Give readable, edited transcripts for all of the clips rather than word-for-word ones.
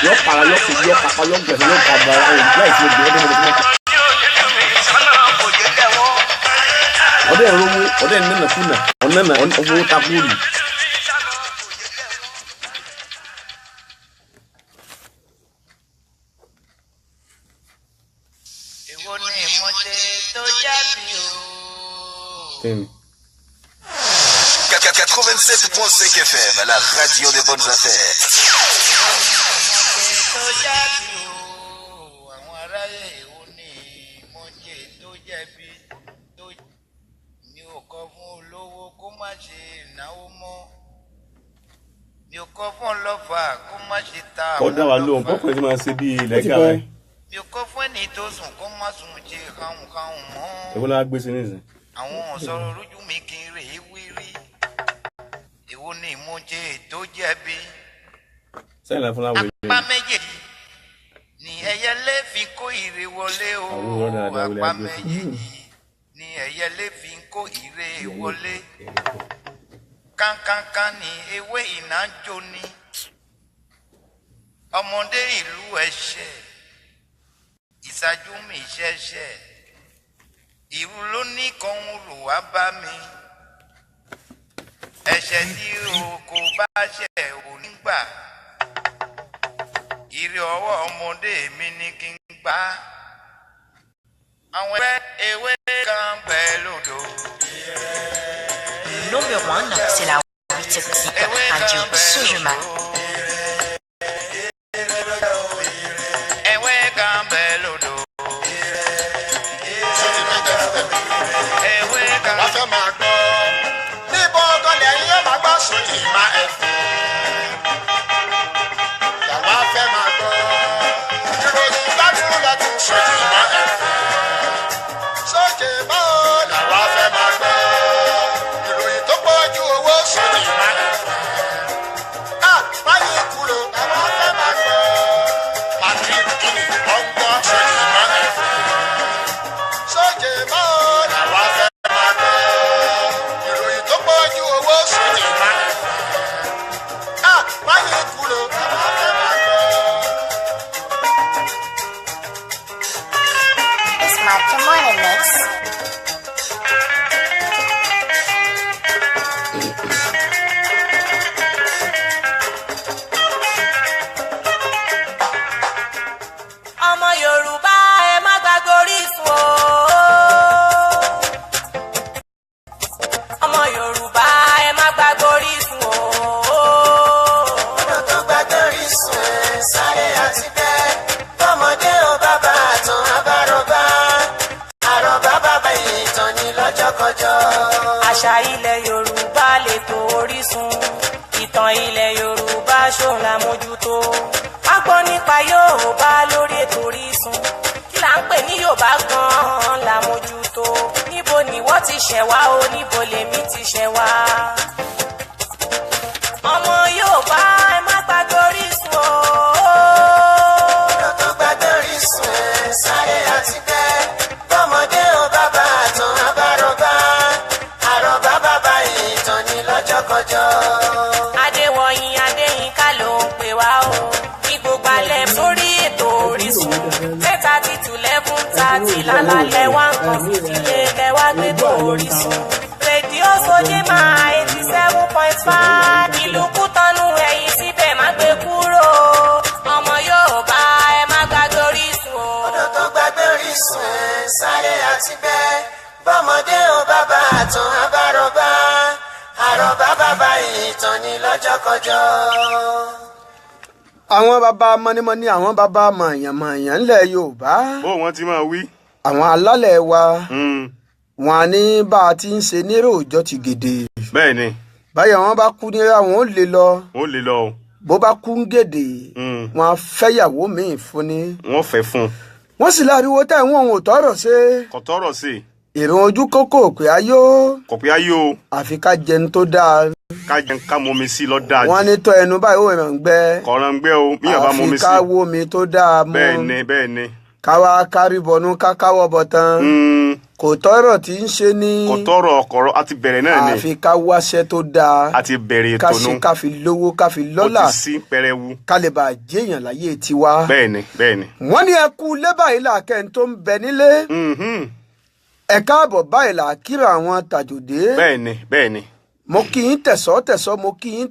Yo para yo que yo capaz yo que yo para la iglesia de Ode nna kuna onana owo tabuli Ewo ni moje to jabi o 87.5 FM, la radio des bonnes affaires. Àwọn aráyé ewo ni moje to jabi to mi ò kọ fún olówó kó má ṣe ìnáwó mọ́ mi ò kọ fún ọlọ́fà kó má ṣe ta àwọn ọ̀dà wa lóhùn pọ́pọ̀ tí máa ṣe bí lẹ́gà rẹ̀ mi ò kọ fún ẹni tó sùn kó má sùn ṣe káhùn mọ́ èwo la gbé sí nísìn àwọn ọ̀sọ̀rọ̀ lójú mi kì í rè é wírí èwo ni ìmújẹ tó jẹ̀bi sẹ́yìn láti fún láwọn apá méjèèjì ni ẹyẹlé fi kó ìrè wọlé o apá méjèèjì ni ẹyẹlé fi kó ìrè wọlé kánkánká ni ewé ìnájó ni ọmọdé ìlú ẹ̀ṣẹ̀ ìṣáájú mi ṣẹ̀ṣẹ̀ ìrù ló ní kan rò wá bá mi ẹ̀ṣẹ̀ tí o kò bá ṣẹ̀ ò ní gbà ìrè ọwọ́ ọmọdé mi ní kí n gbà àwọn ewé kan bẹ́ẹ̀ lòdò. Numéro 1, c'est la 8 Radio Soujuma. Ewé kan bẹ́ẹ̀ lòdò. Ewé kan. Wọ́n fẹ́ máa gbọ́ níbo ọgọ́lẹ̀ yín yóò máa gbọ́ sóyè máa ẹ̀fọ́. Yàrá fẹ́ máa gbọ́ ìròyìn gbádùn lọ́tún sóyè máa ẹ̀fọ́. Sóyè máa làwa fẹ́ máa gbọ́ ìròyìn tó pọ̀ ju owó sóyè máa ẹ̀fọ́. Báyìí kúrò làwa fẹ́ máa gbọ́ Madrid kìíní ọgbọ́n sóyè máa ẹ̀fọ́. Sóyè máa làwa fẹ́ máa gbọ́ ìròyìn tó pọ̀ ju owó sóyè máa ẹ̀fọ́. Báyìí kúrò làwa fẹ́ máa gbọ́. It's my morning mix. Ọmọ Yorùbá ẹ má gbàgbé orísun o. Ọmọ Yorùbá ẹ má gbàgbé orísun o. Ọ̀nà tó gbàgbé orísun ẹ̀ sáré àti bẹ́ẹ̀. Bọ́mọdé ò bàbá àtàn abárọ̀bá. Àrọ̀bá bàbá ìtàn ní lọ́jọ́kọjọ́. Àṣà ilẹ̀ Yorùbá lè tó Orísun. Ìtàn ilẹ̀ Yorùbá ṣòun la mójútó. Wá gbọ́ nípa Yorùbá lórí ètò Orísun. Kí là ń pè ní Yorùbá gan-an la mójútó. Níbo ni wọ́n ti ṣẹ̀ wá o, níbo lèmi ti ṣẹ̀ wá. Ọmọ Yorùbá ẹ má gbàgbé Orísun o. Ọ̀nà tó gbàgbé orísun ẹ̀ sáré àti bẹ́ẹ̀. Bọ́mọdé ò bàbá àtàn abárọ̀bá. Àrọ̀bá bàbá ìtàn ní lọ́jọ́kọjọ́. Adéwọ̀yìn Adéyínká ló ń pè wá o. Ní gbogbo alẹ́ sórí ètò Orísun. 10:30 to 11:30 lálálẹ́ wá nǹkan fìdílé lẹ́wà gbé tó Orísun. Rédíò Sojima 87.5 ìlú Kútọ́nù ẹ̀yìn síbẹ̀ má gbé kúrò. Ọmọ Yorùbá ẹ má gbàgbé Orísun o. Ọ̀nà tó gbàgbé orísun ẹ̀ sáré àti bẹ́ẹ̀. Bọ́mọdé ò bàbá àtàn abárọ̀bá. Àrọ̀bá bàbá ìtàn ní lọ́jọ́kọjọ́. àwọn bàbá mọ́nímọ́ní àwọn bàbá mọ̀ọ̀yàn-mọ̀ọ̀yàn ńlẹ̀ Yorùbá bó wọ́n ti máa wí àwọn alálẹ̀ wa wọn á ní bá a ti ń ṣe nírò òjọ́ ti gèdè bẹ́ẹ̀ ni báyọ̀ wọn bá kú ní àwọn ò lè lọ wọ́n lè lọ o bó bá kú ń gèdè wọn á fẹ́yàwó míì fún ni wọ́n fẹ́ fún wọ́n sì láriwo tẹ̀ wọ́n ò tọrọ ṣe kò tọrọ sí ìrùn ojú kókó pé ayó kò pé ayé o àfi ká jẹun tó dáa ká jẹun ká mọmi sí lọ dáa wọ́n ní tọ́ ẹnu báyìí ó ràn gbẹ kọ̀ọ̀ràn gbẹ o bí yàrá mọmi àfi sí ká wómi tó dáa mú bẹ́ẹ̀ ni káwá kárí bọnú ká káwọ́ bọ̀ tán kò tọ́rọ̀ tí ń ṣe ní. kò tọrọ ọkọ̀rọ̀ àti bẹ̀rẹ̀ náà ni. àfi ká wáṣẹ́ tó dáa. àti bẹ̀rẹ̀ ká ètò ṣe nu. ká fi lówó ká fi lọ́là. ó ti sí pẹrẹwu. ká lè bàa jẹ́yàn láyé tiwa. bẹ́ẹ̀ni bẹ́ẹ̀ni. wọ́n ní ẹ kú ilé báyìí làákẹ́ ń tó ń bẹ nílé. ẹ káàbọ̀ báyìí làákìrà àwọn tàjòdè. bẹ́ẹ̀ni. mo kí yín tẹ̀sọ́ mo kí yín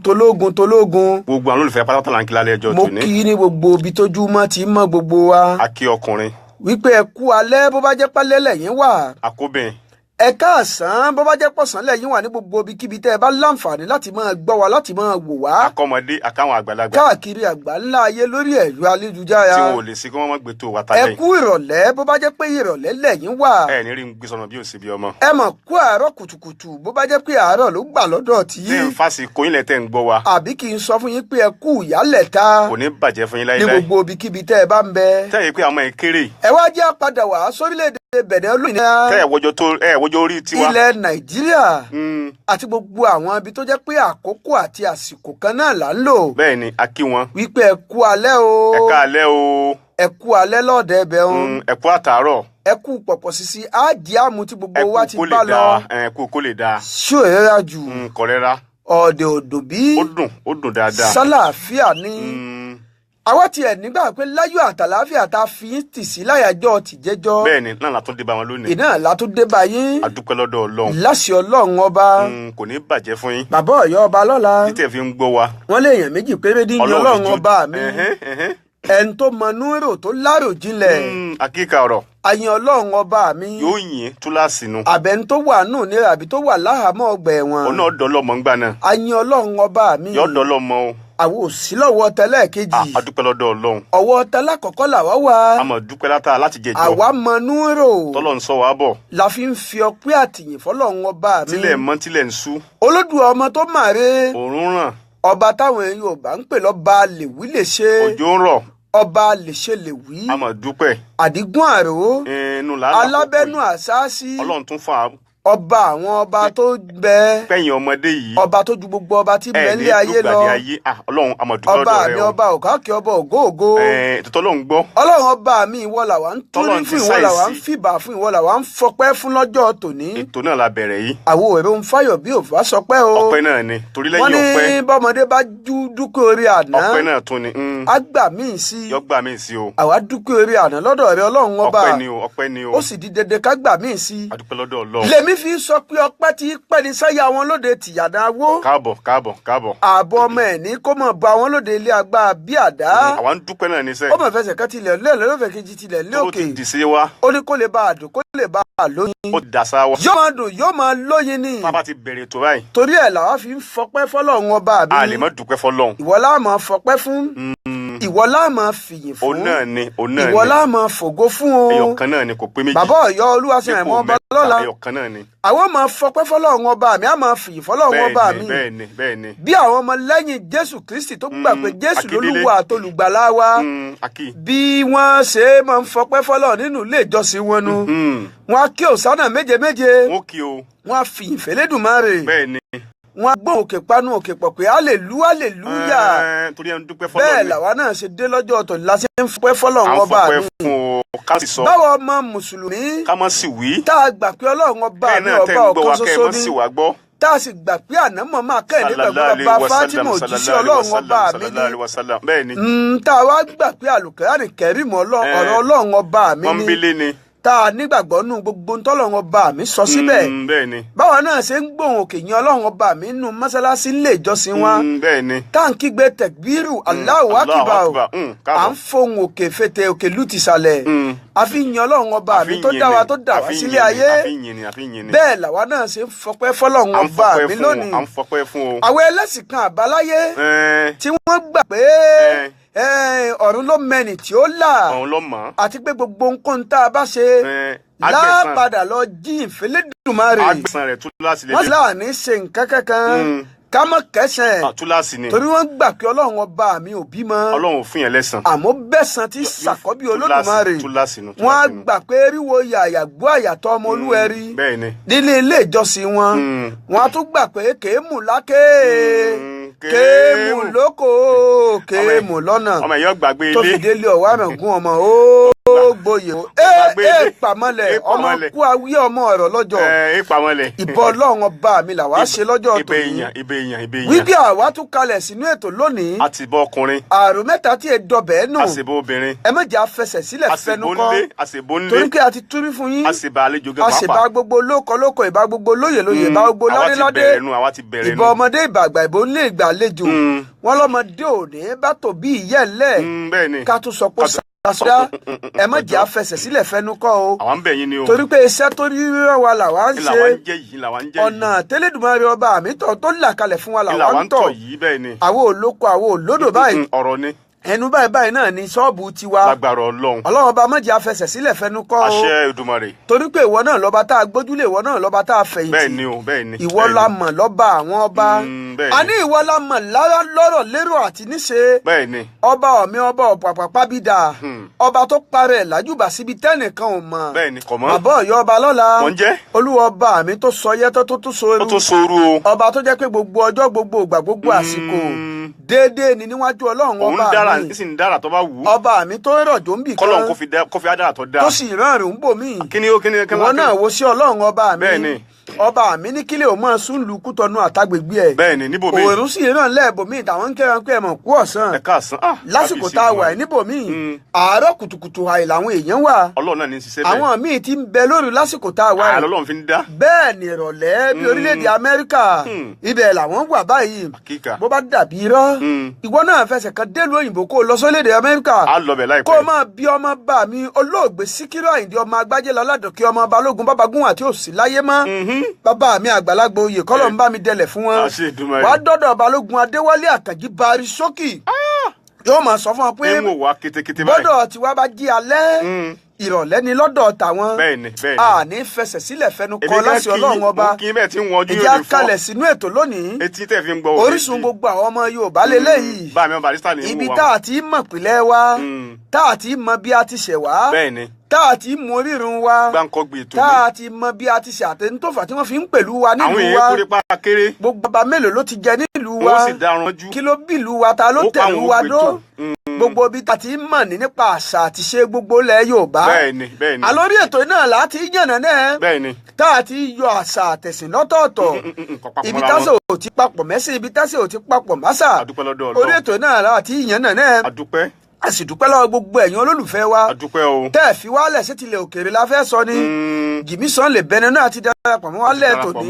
tológun. gbogbo àwọn olùfẹ́ pátápátá là ń kí lálẹ́ ẹjọ́ mo tòní. kí yín ní gbogbo ibi tójú mọ́ ti mọ́ gbogbo wa. a kí ọkùnrin. wípé ẹ kú alẹ́ bó bá jẹ́ pálẹ́ lẹ́yìn wà. àkóbìn. ẹ káàsán bó bá jẹ́ pọ̀sán lẹ́yìn wà ní gbogbo ibikíbi tẹ́ ẹ bá láǹfààní láti máa gbọ́ wa láti máa wò wá. akọ́mọdé àtàwọn àgbàlagbà. káàkiri àgbà ńlá ayé lórí ẹ̀rọ ayélujára. tí wọn ò lè sí kí wọ́n má gbé tó wa tálẹ̀. ẹ kú ìrọ̀lẹ́ bó bá jẹ́ pé ìrọ̀lẹ́ lẹ́yìn wà. ẹ ní rí n gbé sọnà bí òsì bí ọmọ. ẹ mọ̀ kú àárọ̀ kùtùkùtù bó bá jẹ́ pé àárọ̀ ló gbà lọ́dọ̀ tí. tí n fásitì kóyin lẹ tẹ́ ń gbọ́ wa. àbí kì í sọ fún yín pé ẹ kú ìyálẹ̀ta. kò ní bàjẹ́ fún yín ní láíláí. gbogbo ibikíbi tẹ́ ẹ bá ń bẹ. tẹ́ ẹ pé àwọn ẹ̀ kéré. ẹ wá jẹ́ àpadà wá sórílẹ̀-èdè Bẹ̀nẹ̀ olómìnira. tẹ́ ẹ wọjọ́ orí tiwa. ilẹ̀ Nàìjíríà àti gbogbo àwọn ibi tó jẹ́ pé àkókò àti àsìkò kan náà là ń lò. bẹ́ẹ̀ni a kí wọn. wípé ẹ kú alẹ́ o. ẹ káalẹ́ o. ẹ kú alẹ́ lọ́ọ̀dẹ ẹbẹ̀ o. ẹ kú àtàárọ̀. ẹ kú pọ̀pọ̀ sísí áàdì àmú tí gbogbo wa ti bá lọ. ẹ kú kó lè dáa. ṣó ìrẹ́ra jù. kọ̀rẹ́ra. ọ̀dẹ̀ òdò bí. ó dùn dáadáa. sálàáfíà ni. àwa tiẹ̀ nígbà pé láyọ̀ àtàláfíà tá a fi ń tì sí láyàjọ́ tìjẹ́jọ́. bẹ́ẹ̀ni náà la tún dé bá wọn lónìí. iná la tún dé bá yín. a dúpẹ́ lọ́dọ̀ Ọlọ́run. láṣẹ Ọlọ́run ọba. kò ní bàjẹ́ fún yín. bàbá Ọ̀yọ́ ọba lọ́la. títẹ̀ fi ń gbọ́ wa. wọ́n lé èèyàn méjì péré dín ní Ọlọ́run ọba mi. ẹni tó mọ núrò tó lárò jinlẹ̀. àkíkà ọ̀rọ̀. àyìn Ọlọ́run ọba mi. yóò yìn túláàsì nu. àbẹ̀ni tó wà nù ní àbí tó wà láhàámọ́ ọgbà ẹ̀wọ̀n. òun náà dọ́lọ́mọ ń gbà náà. àyìn Ọlọ́run ọba mi. yóò dọ́lọ́mọ o. àwọn òsì lọ́wọ́ tẹ́lẹ̀ kejì. a dúpẹ́ lọ́dọ̀ Ọlọ́run. ọwọ́ tẹ́lẹ̀ kọ̀kọ́ làwa wà. a mọ̀ dúpẹ́ látà láti jẹjọ́. àwa mọ núrò. tọ́lọ̀ ń sọ wá bọ̀. la fi ń fi ọpẹ́ àtìyìn fọ́lọ́run ọba mi. tílẹ̀ mọ́ tílẹ̀ ń sú. Olódùà ọmọ tó màre. òórùn ràn. ọba táwọn Yorùbá ń pè lọ́ba lè wí lè ṣe. òjò ń rọ̀. ọba lè ṣe lè wí. a mọ̀ dúpẹ́. àdìgún àrò. alábẹ́nu àṣáṣí. Ọlọ́run tún fà á. ọba àwọn ọba tó bẹ. pẹ̀yìn ọmọdé yìí. ọba tó ju gbogbo ọba tí bẹ nílé ayé lọ. Ọlọ́run a mọ̀ dúpẹ́ lọ́dọ̀ rẹ o. ọba mi ọba òkàkì ọba ògóògó. tòtọ́ ló ń gbọ́. Ọlọ́run ọba mi ìwọ làwa ń túrí fún ìwọ làwa ń fìbà fún ìwọ làwa ń fọpẹ́ fún lọ́jọ́ tòní. ètò náà la bẹ̀rẹ̀ yìí. àwo èrò ń fáyọ̀ bí òfà sọpẹ́ o. ọpẹ́ náà ni torí lẹ́yìn ọpẹ́. wọ́n ní bọ́mọdé bá dúkẹ́ orí àná. ọpẹ́ náà tún ni. á gbà míì sí. yọ gbà míì sí o. àwa dúkẹ́ orí àná lọ́dọ̀ rẹ Ọlọ́run ọba. ọpẹ́ ni o. ó sì di dédé ká gbà míì sí. a dúpẹ́ lọ́dọ̀ Ọlọ́run. lèmi fi sọ pé ọpẹ́ tí pẹ́ni sáyà wọn lóde tìyàdá wó. káàbọ̀. ààbọ̀ ọmọ ẹ̀ ní kó mọ̀ bá wọn lóde ilé agbára bí àdá. àwa ń dúpẹ́ náà níṣẹ́. ó mọ̀ fẹsẹ̀ kan tilẹ̀ lẹ́ẹ̀lẹ́ lọ́fẹ̀ẹ́ kejì tilẹ̀ lé òkè. tó ti dì sí wa. ó ní kó lè bá a dùn kó lè bá a lóyin. ó dàsá wa. yóò máa dùn yóò máa lóyin ni. bàbá ti bẹ̀rẹ̀ tó báyìí. torí ẹ̀ làwa fi ń fọpẹ́ fọ́lọ́run ọba mi. a lè má dúpẹ́ fọ́lọ́run. ìwọ la máa fọpẹ́ fún. ìwọ la máa fìyìn fún. òun náà ni. ìwọ la máa fògo fún o. ẹyọkan náà ni kò pé méjì. bàbá Ọ̀yọ́ Olúwaṣeun ẹ̀mọ́ ọba lọ́la. ẹyọkan náà ni. àwọn máa fọpẹ́ fọ́lọ́run ọba mi á máa fìyìn fọ́lọ́run ọba mi. bẹ́ẹ̀ni. bí àwọn ọmọ lẹ́yìn Jésù Kristi tó gbà pé Jésù lolúwa àtolùgbàlà wa. bí wọ́n ṣe máa ń fọpẹ́ fọ́lọ́run nínú ilé ìjọsìn wọn nu. wọ́n á kí òsánà méje. wọ́n kí o. wọ́n á fìyìn f'Ẹlẹ́dùmarè. bẹ́ẹ̀ni. wọ́n á gbọ́n òkè panu òkè pọ̀ pé hallelúyà. torí ẹni dúpẹ́ fọ́lọ́run. bẹ́ẹ̀ làwa náà ṣe dé lọ́jọ́ ọ̀tọ̀ la ṣe ń fọpẹ́ fọ́lọ́run ọba mi. à ń fọpẹ́ fún o ká sì sọ. báwo ọmọ mùsùlùmí. ká má sì wí. tá a gbà pé Ọlọ́run ọba mi ọba ọ̀kan ṣoṣo ni. tá a sì gbà pé ànámọ̀ máa kẹ́hìndé pẹ̀lú bàbá Fátímà òjíṣẹ́ Ọlọ́run ọba mi ni. tá a wá gbà pé àlùkùránì kẹ́rìmù ọ̀rọ̀ Ọlọ́run ọba mi ni. tá a nígbàgbọ́ nù gbogbo ntọ́lọ́run ọba mi sọ síbẹ̀. báwa náà ṣe ń gbóhùn òkè yìn Ọlọ́run ọba mi nù mọ́sálásí ńlé ìjọsìn wa. tá à ń kígbe tẹ̀gbírù Allahu Akbar. à ń fohùn òkè fètè òkè lùtìsàlẹ̀. a fi yìn Ọlọ́run ọba mi tó dá wa tó dà wá sílé ayé. bẹ́ẹ̀ làwa náà ṣe ń fọpẹ́ fọ́lọ́run ọba mi lónìí. àwọn ẹlẹ́sìn kan àbáláyé tí wọ́n gbà pé ọ̀run ló mẹ́ni tí ó là. ọ̀run ló mọ̀. àti pé gbogbo nǹkan tá a bá ṣe lápadà lọ jí ìfẹ́lẹ́dùmarè. agbẹ̀san rẹ̀ túláàsì lélẹ̀. wọ́n sì láàánú ṣe nǹkan kankan ká mọ̀ kẹsàn-án. túláàsì ni. torí wọ́n gbà pé Ọlọ́run ọba mi ò bímọ. Ọlọ́run ò fún yẹn lẹ́san. àmọ́ bẹ́sàn ti ṣàkọ́bí Olódùmarè. túláàsì nu. wọ́n á gbà pé ríwo yàyàgbó àyàtọ̀ ọmọ Olúwẹ̀rí. bẹ́ẹ̀ni. nílé ilé ìjọsìn wọn. wọ́n á tún gbà pé kéémù láké. kéémù lóko kéémù lọ́nà. ọmọ ẹ̀yọ́ gbàgbé ilé. tó fi délé ọ̀wá àmọ̀gún ọmọ ó gboyè o pàmọ́lẹ̀ ọmọ kú awí ọmọ ọ̀rọ̀ lọ́jọ́ pàmọ́lẹ̀ ìbọn ọlọ́run ọba mi làwa ṣe lọ́jọ́ tòní wípé àwa tún kalẹ̀ sínú ètò lónìí àtìbọ ọkùnrin àrùn mẹ́ta tí ẹ dọbẹ̀ nù àṣìbọ obìnrin ẹ má jẹ́ afẹsẹ̀ sílẹ̀ fẹnukọ́ àṣìbọ torí pé a ti túrí fún yín àṣìbọ àlejò gẹ́gẹ́ àṣìbá gbogbo lóko ìbá gbogbo lóyè ìbá gbogbo ládéládé ìbọn ọmọdé ìbàgbà ìbò ńlé ìgbà àlejò wọn lọ́mọdé òní bá tò bí ìyẹ́lẹ̀ ká tún sọ pé sọ́dá ẹ má jẹ́ afẹsẹ̀ sílẹ̀ fẹnukọ́ o àwọn bẹ̀ yín ni o torí pé iṣẹ́ tó rí rírọ̀ wa làwa ń ṣe ọ̀nà tẹ́lẹ̀dùmarè ọba àmì tọ̀ tó là kalẹ̀ fún wa làwa ń tọ̀ àwọn olóko àwọn olódò báyìí ọ̀rọ̀ ni ẹnu báyìí náà ni ṣọ́ọ̀bù tiwa lágbára Ọlọ́run ọba má jẹ́ afẹsẹ̀ sílẹ̀ fẹnukọ́ o àṣẹ Èdùmàrè torí pé ìwọ náà lọ́ba tá a gbójúlé ìwọ náà lọ́ba tá a fẹ̀yìntì bẹ́ẹ̀ ni ìwọ la mọ̀ lọ́ba àwọn ọba àní ìwọ la mọ̀ lára lọ́rọ̀ lérò àti níṣe ọba ọ̀mí ọba ọ̀pàpàpábídà ọba tó parẹ́ làjúbà síbi tẹ́nìkan ò mọ̀ bàbá Ọ̀yọ́ ọba lọ́la olúwa ọba mi tó sọ yẹ tó sóoru ọba tó jẹ́ pé gbogbo ọjọ́ gbogbo ìgbà gbogbo àsìkò déédéé ni níwájú Ọlọ́run ọba mi sì ń dára tó bá wù ú ọba mi tó rọ̀jò ń bì kan kọ́lọ́n kó fi adára tó dáa tó sì rán àrùn ń bò mí ìwọ náà wo sí Ọlọ́run ọba mi ọba mi ní kílẹ̀ ò máa sún lu Kútọ̀nù àtàgbègbè ẹ̀ bẹ́ẹ̀ni níbòmí òòrùn sì ràn lẹ́ẹ̀bòmí táwọn ń kẹ́ran pé ẹ mọ̀ kú ọ̀sán lásìkò tá a wà níbòmí àárọ̀ kùtùkùtù àì làwọn èèyàn wà Ọlọ́run náà ní ṣiṣẹ́ bẹ́ẹ̀ àwọn míì ti ń bẹ lóru lásìkò tá a wà yìí Ọlọ́run fi ń dá bẹ́ẹ̀ ni ìrọ̀lẹ́ bí orílẹ̀-èdè Amẹ́ríkà ibẹ̀ làwọn wà báyìí bó bá dàbí irọ́ ìwọ náà fẹsẹ̀ kan délùú òyìnbó kó lọ sórílẹ̀-èdè Amẹ́ríkà kó máa bí ọmọ bá mi olóògbé Síkírù Àyìndé ọmọ Agbájé Láládòkè ọmọ Balógun Bábagún àti òsì láyé mọ́ bàbá mi àgbàlagbà oyè kọ́lọ̀ ń bá mi dẹlẹ̀ fún wọn wàá dọ́dọ̀ Balógun Adéwálé Àkànjí Bari Sókì yóò máa sọ fún wọn pé bọ́dọ̀ tiwa bá jí alẹ́ ìrọ̀lẹ́ ni lọ́dọ̀ tàwọn a ní fẹsẹ̀ sílẹ̀ fẹnu kọ láti Ọlọ́run ọba ìjà kalẹ̀ sínú ètò lónìí Orísun gbogbo àwọn ọmọ Yorùbá lélẹ́yìí ibi tá a ti mọ̀ pìlẹ̀ wa tá a ti mọ̀ bí a ti ṣẹ̀ wá tá a ti mọ orírun wa tá a ti mọ bí a ti ṣe àtẹnutọ́fà tí wọ́n fi ń pẹ̀lú wa nílùú wa gbogbo ọba mélòó ló ti jẹ nílùú wa kí ló bí ìlú wa ta ló tẹ̀lú wa dó gbogbo bí ta ti mọ̀ ní nípa àṣà àti ṣe gbogbo ilẹ̀ Yorùbá àlórí ètò náà láti yànnà náà tá a ti yọ àṣà àtẹ̀sìn lọ́tọ̀ọ̀tọ̀ ibi tásẹ̀ ò ti papọ̀ mẹ́sìn ibi tásẹ̀ ò ti papọ̀ másà orí ètò náà láti yànnà náà a sì dúpẹ́ lọ́wọ́ gbogbo ẹ̀yin olólùfẹ́ wa tẹ́ ẹ̀ fi wálẹ̀ sí tilẹ̀ òkèèrè la fẹ́ sọ ni Jìmí sàn lè bẹni náà ti darapọ̀ mọ́ wálẹ̀ tòní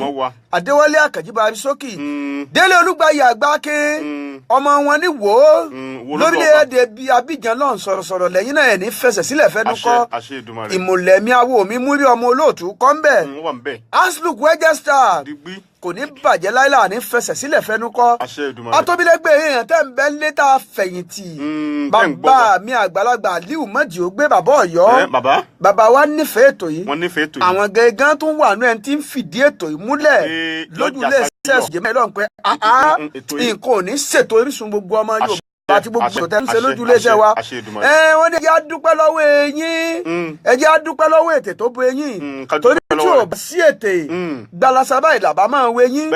Adéwálé Àkànjí Bari Sókì Délé Olúgbàyè Àgbáké ọmọ wọn ní wò ó lórílẹ̀‐èdè bíi Abidjan lọ́n sọ̀rọ̀sọ̀rọ̀ lẹ́yìn náà ẹ̀ ní fẹsẹ̀ sílẹ̀ fẹ́nu kọ́ ìmùlẹ̀mí awo mi múrí ọmọ olóòtú kọ́ ń bẹ̀ Ansluk Wegesta kò ní bàjẹ́ láìláà ní fẹsẹ̀ sílẹ̀ fẹ́nu kọ́ atóbílẹ́gbẹ̀ èèyàn tẹ́ ń bẹ́ létà fẹ̀yìntì bàbá mi àgbàlagbà Aliu Mọ́jì ó gbé bàbá Ọ̀yọ́ bàbá wa nífẹ̀ẹ́ ètò yìí àwọn gẹ́gẹ́ tó wà ní ẹni tí ń fìdí ètò yìí múlẹ̀ lójúlé ṣẹ́ẹ̀sì jẹ́mẹ́ lọ́n pé nǹkan ò ní ṣètò Orísun gbogbo ọmọ Yorùbá àti gbogbo ìṣòtẹ́ ń ṣe lójú iléeṣẹ́ wa wọ́n ní ẹjẹ́ àdúpẹ́ lọ́wọ́ eyín ẹjẹ́ àdúpẹ́ lọ́wọ́ ètè tó bo eyín torí tí ò bá sí ètè gbalasa báyìí làbá máa ń wo eyín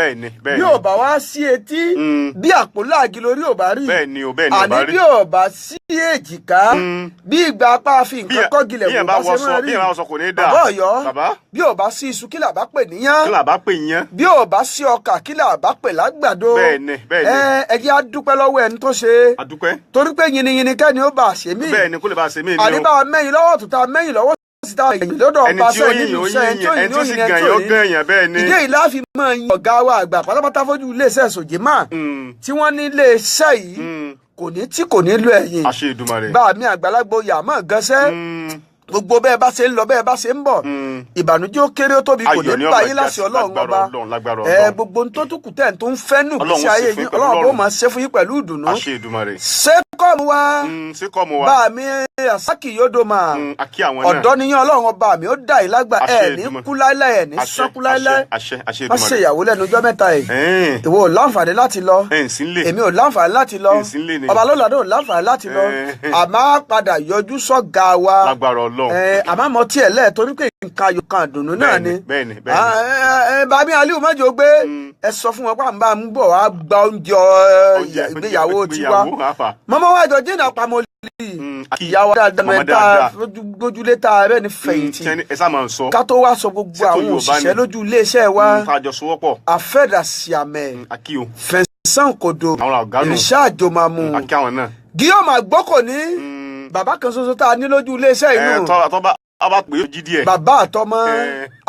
bí ò bá wá sí etí bí àpò láàgì lórí ò bá rí àní bí ò bá sí èjìká bí ìgbà apá fi nǹkan kọ́gilẹ̀ wò bá ṣe máa rí bàbá Ọ̀yọ́ bí ò bá sí iṣu kí làbá pè níyàn bí ò bá sí ọkà kí làbá pè lágbàdo ẹjẹ́ àdúpẹ́ lọ́wọ́ ẹni tó ṣe torí pé yìnyín kẹ́ni ó bá a ṣe mí àdébà mẹ́yìn lọ́wọ́ tó ta mẹ́yìn lọ́wọ́ síta ẹ̀yìn lọ́dọ̀ ọba sẹ́yìn nínú sẹ́yìn tí òyìn ní òyìn ẹ̀tọ́ yìí ìdí èyí láàfin máa yin ọ̀gá wa àgbà pátápátá fojú iléeṣẹ́ Sòjémà tí wọ́n ní iléeṣẹ́ yìí kò ní lo ẹ̀yìn bá mi àgbàlagbà oyè àmọ́ gánṣẹ́ gbogbo bẹ́ẹ̀ bá ṣe ń lọ bẹ́ẹ̀ bá ṣe ń bọ̀ ìbànújẹ́ ó kéré ó tóbi kò ní bá yín láṣẹ Ọlọ́run ọba gbogbo tó tún kù tẹ̀ tó ń fẹ́ nù kí ṣe ayé yín Ọlọ́run bó máa ṣe fún yín pẹ̀lú ìdùnnú sékọ́mù wa bá mi Àsákì Yódòmá ọ̀dọ́ níyàn Ọlọ́run ọba mi ó dà yín lágbà ẹ̀ ní kú láíláí ẹ̀ ní sọ́kú láíláí má ṣe ìyàwó lẹ́nu ọjọ́ mẹ́ta yìí ìwọ ò láǹfààní láti lọ èmi ò láǹfààní láti lọ ọba lọ́ládé ò láǹfààní láti lọ àmọ́ padà yọjú sọ́gà wa Ọlọ́run. àmọ́ mo tiẹ̀ lẹ̀ torí pé nǹkan ayọ̀ kan àdùnnú náà ni. bẹ́ẹ̀ni. bàbí Aliu mọ́jọ gbé ẹ sọ fún wọn pé à ń bá ń bọ̀ wá gba oúnjẹ ìgbéyàwó tiwa mọ́mọ́ wájọ jìnnà pamọ́ ìyàwó dáadáa mẹ́ta lójúlé tá a rẹ̀ ní fẹ̀yìntì ká tó wá sọ gbogbo àwọn òṣìṣẹ́ lójú iléeṣẹ́ wa àfẹ́dàsíàmẹ́ fẹ̀sán kòdò ìrìṣà àjòmàmù Guillaume Agboko ní bàbá kan ṣoṣo tá a ní lójú iléeṣẹ́ inú ọba pé ó jí díẹ̀. bàbá àtọmọ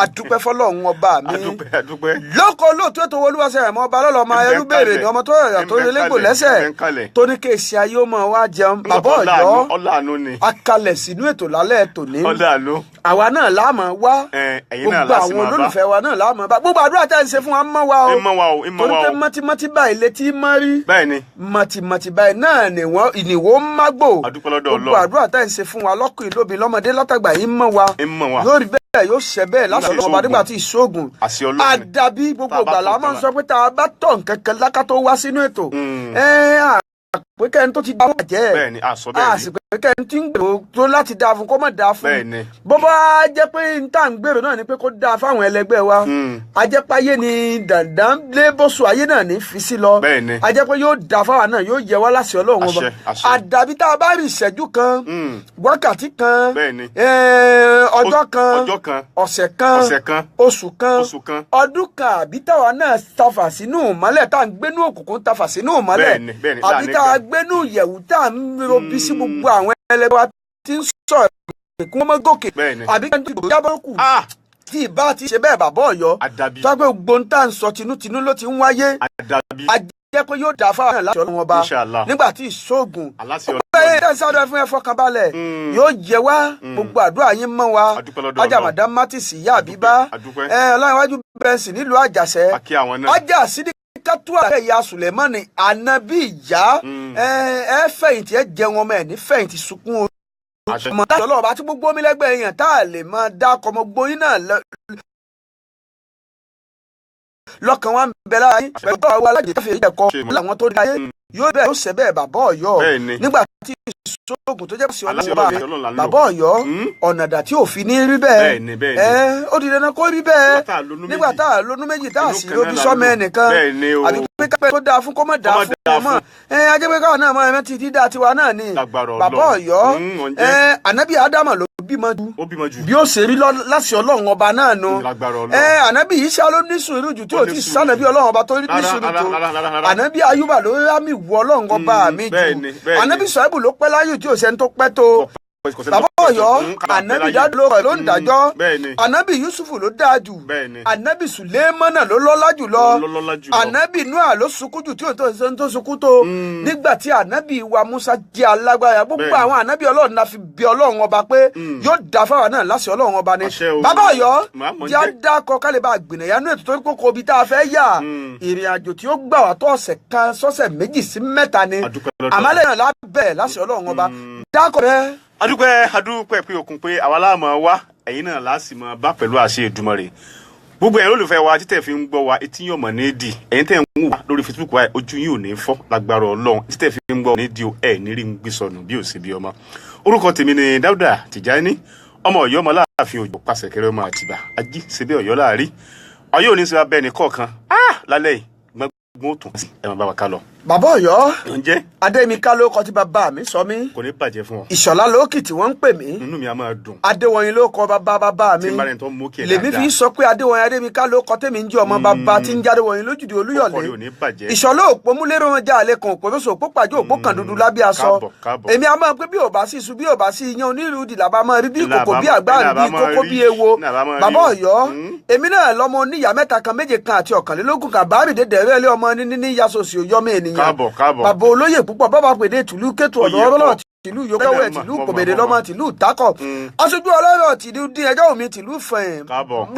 adúpẹ́ fọlọ́run ọba mi adúpẹ́. lóko olóòtú ètò Olúwaṣeyẹ mọ ọba lọ́lọ́ ọmọ ẹrú béèrè ní ọmọ tó rẹ̀ tó lé légbò lẹ́sẹ̀ tó ní kéèsì ayé ó mọ̀ wá jẹun bàbá Ọ̀yọ́ akalẹ̀ sínú ètò lálẹ́ tòní àwa náà láàmú wá gbogbo àwọn olólùfẹ́ wa náà láàmú bá gbogbo àdúrà tẹ́ ẹ ṣe fún wa mọ́ wa o torí pé mọ́tímọ́tí báyìí létí mọ́ rí mọ́tímọ́tí báyìí náà ìnìwó mágbò gbogbo àdúrà tẹ́ ẹ ṣe fún wa lọ́kùnrin lóbi lọ́mọdé látàgbà yìí mọ̀ wa yóò rí bẹ́ẹ̀ yóò ṣẹ bẹ́ẹ̀ lásán ọba nígbà tí ìṣòògùn àdàbí gbogbo gbàlá máa ń sọ pé tá a bá tọ̀ nǹkan kan láká tó wá sínú ètò pé kẹ́ni tó ti dá wà jẹ́ àsìkò pé kẹ́ni tí ń gbèrò tó láti dáa fún kó má dáa fún bó bá jẹ́ pé n tá à ń gbèrò náà ni pé kó dáa fáwọn ẹlẹgbẹ́ wa ajẹ́páyé ni dandan lébòsù ayé náà ní fi sí lọ ajẹ́pẹ́ yóò dáa fáwọn náà yóò yẹ wá láṣẹ Ọlọ́run ọba àdàbí tá a bá rí ìṣẹ́jú kan wákàtí kan ọjọ́ kan ọ̀sẹ̀ kan oṣù kan ọdún kan àbí táwa náà tafà sínú ìmọ́lẹ̀ tá à ń gbénú òkùnkùn tafà sínú ìmọ́lẹ̀ àbí tá a gbénú ìyẹ̀wù tá à ń robi sí gbogbo àwọn ẹlẹgbẹ́ wa tí ń sọ̀rọ̀ kí wọ́n mọ́ gòkè àbí kí wọ́n ti jábọ́ kù tí ìbá ti ṣe bẹ́ẹ̀ bàbá Ọ̀yọ́ tó gbé gbóńtà ń sọ tinútinú ló ti ń wáyé ajẹ́ pé yóò dáa fáwọn láti Ọlọ́run ọba nígbà tí ìṣòògùn ọgbẹ́ yẹn sáré fún ẹ fọkànbalẹ̀ yóò jẹ wá gbogbo àdúrà yín mọ́ wa ọjà madam Martins ìyá àbíbá ọlọ́run iwájú bẹ́ẹ̀ sì nílùú Àjàṣẹ́ ọjà sídìí kátúwà ẹ̀yà Sùlẹ̀mánì ànábì ìyá ẹ fẹ̀yìntì ẹ jẹun ọmọ ẹ̀ ní fẹ̀yìntì sunkún ọmọ láti ọlọ́ọ̀bá tí gbogbo omi lẹ́gbẹ̀ẹ́ èèyàn tá a lè máa dá ọkọ̀ ọmọ gbóyin náà lọ́kàn wa ń bẹ lára yín pẹ̀lú àwọn alájẹsẹ́fẹ̀ yìí ẹ̀kọ́ làwọn tó dé ayé yóò bẹ́ẹ̀ yóò ṣẹ bẹ́ẹ̀ bàbá Ọ̀yọ́ nígbà tí ìṣòògùn tó jẹ́ sí Ọlọ́run bàbá Ọ̀yọ́ ọ̀nà dà tí òfin ní rí bẹ́ẹ̀ ó di dandan kó rí bẹ́ẹ̀ nígbà tá a lónú méjì tá a sì lóbi sọ́mọ ẹnìkan àbí pé kápẹ́ tó dáa fún kó má dáa fún ọmọ ajẹ́ pé káwọn náà mọ ẹ̀mẹ́ ti dídá tiwa náà ni bàbá Ọ̀yọ́ ànábì Ádámà ló bímọ jù bí ó ṣe rí láti Ọlọ́run ọba náà nu ànábì Ìsá ló ní sùúrù jù tí ò ti sànàbí Ọlọ́run ọba tó ní sùúrù tó ànábì Ayúbà ló rámì wọ Ọlọ́run ọba mi jù ànábì Ṣuaibu ló pẹ́ láyé tí ò sẹ́ni tó pẹ́ tó bàbá Ọ̀yọ́ ànábì Dáúdà ló ń dájọ́ ànábì Yusufu ló dáa jù ànábì Sùlẹ́mánà ló lọ́lá jù lọ ànábì Nóà ló sunkún jù tí ò tó sunkún tó nígbà tí ànábì wa Musa jẹ́ alágbára gbogbo àwọn ànábì Ọlọ́run náà fi bí Ọlọ́run ọba pé yóò dá fáwọn náà láṣẹ Ọlọ́run ọba ni bàbá Ọ̀yọ́ jẹ́ àdàkọ kálí bá gbìnàyà nínú ètò tó kókó ibi tá a fẹ́ yà ìrìn àjò tí ó gbà wá tó ọ̀sẹ̀ kan sọ́sẹ̀ méjì sí mẹ́ta ni àmàlẹ́ náà lábẹ́ láṣẹ Ọlọ́run ọba dákọ̀ rẹ. adúpẹ́ pé òkun pé àwa láàmú wa ẹ̀yin náà láàsì mọ́ bá pẹ̀lú àṣẹ Èdùmàrè gbogbo ẹ̀yin olùfẹ́ wa títẹ̀ fi ń gbọ́ wa etí yóò mọ̀ ní dì ẹ̀yin tẹ̀ ń wò wá lórí Facebook wa ojú yìí ò ní fọ́ lágbára Ọlọ́run títẹ̀ fi ń gbọ́ ní dì ẹ̀ ní rí ń gbé sọnù bí ò sí bí ọmọ orúkọ tèmi ni Dáúdà Tìjání ọmọ Ọ̀yọ́ ọmọ Láàfin Òjó pàṣẹ kẹrẹ ọmọ Àtìbà ají ṣebí Ọ̀yọ́ láàrí Ọ̀yọ́ ò ní sọ abẹ́ ní kọ̀ọ̀kan lálẹ́ yìí gbọ́n tún ẹ̀ máa bá wa ká lọ. bàbá Ọ̀yọ́ Adémíká ló kọ tí bàbá mi sọ mí kò ní bàjẹ́ fún ọ Ìṣọ̀lá lókì tí wọ́n ń pè mí inú mi á máa dùn Adéwọ̀nyí ló kọ bàbá mi lèmi fi sọ pé Adéwọ̀nyí Adémíká ló kọ tèmi ń jẹ́ ọmọ bàbá tí ń jáde wọ̀nyí lójúde Olúyọ̀lé Ìṣọ̀lá òpó múlẹ́rọ wọn já àlẹ́ kan òpó lóṣù òpó pàjọ́ òpó kan dúdú lábẹ́ aṣọ èmi á máa pé bí ò bá sí iṣu bí ò bá sí iyán onírúurú làbá máa rí bí kòkò bí àgbá bí kókó bí ewo bàbá Ọ̀yọ́ èmi náà lọ́mọ oníyàá mẹ́ta kan méje kan àti ọ̀kànlélógún kan bàárì dédèrè lé ọmọ ní yasòsì òyọ́mọ ènìyàn bàbá olóyè púpọ̀ bàbá pèdè tìlú kẹtù ọ̀dọ́ ọlọ́rọ̀ tìlú yọkọ̀wé tìlú kòbèdè lọ́mọ tìlú takọ̀ aṣojú ọlọ́rọ̀ tìlú dín ẹjọ́ omi tìlú fẹ̀yìn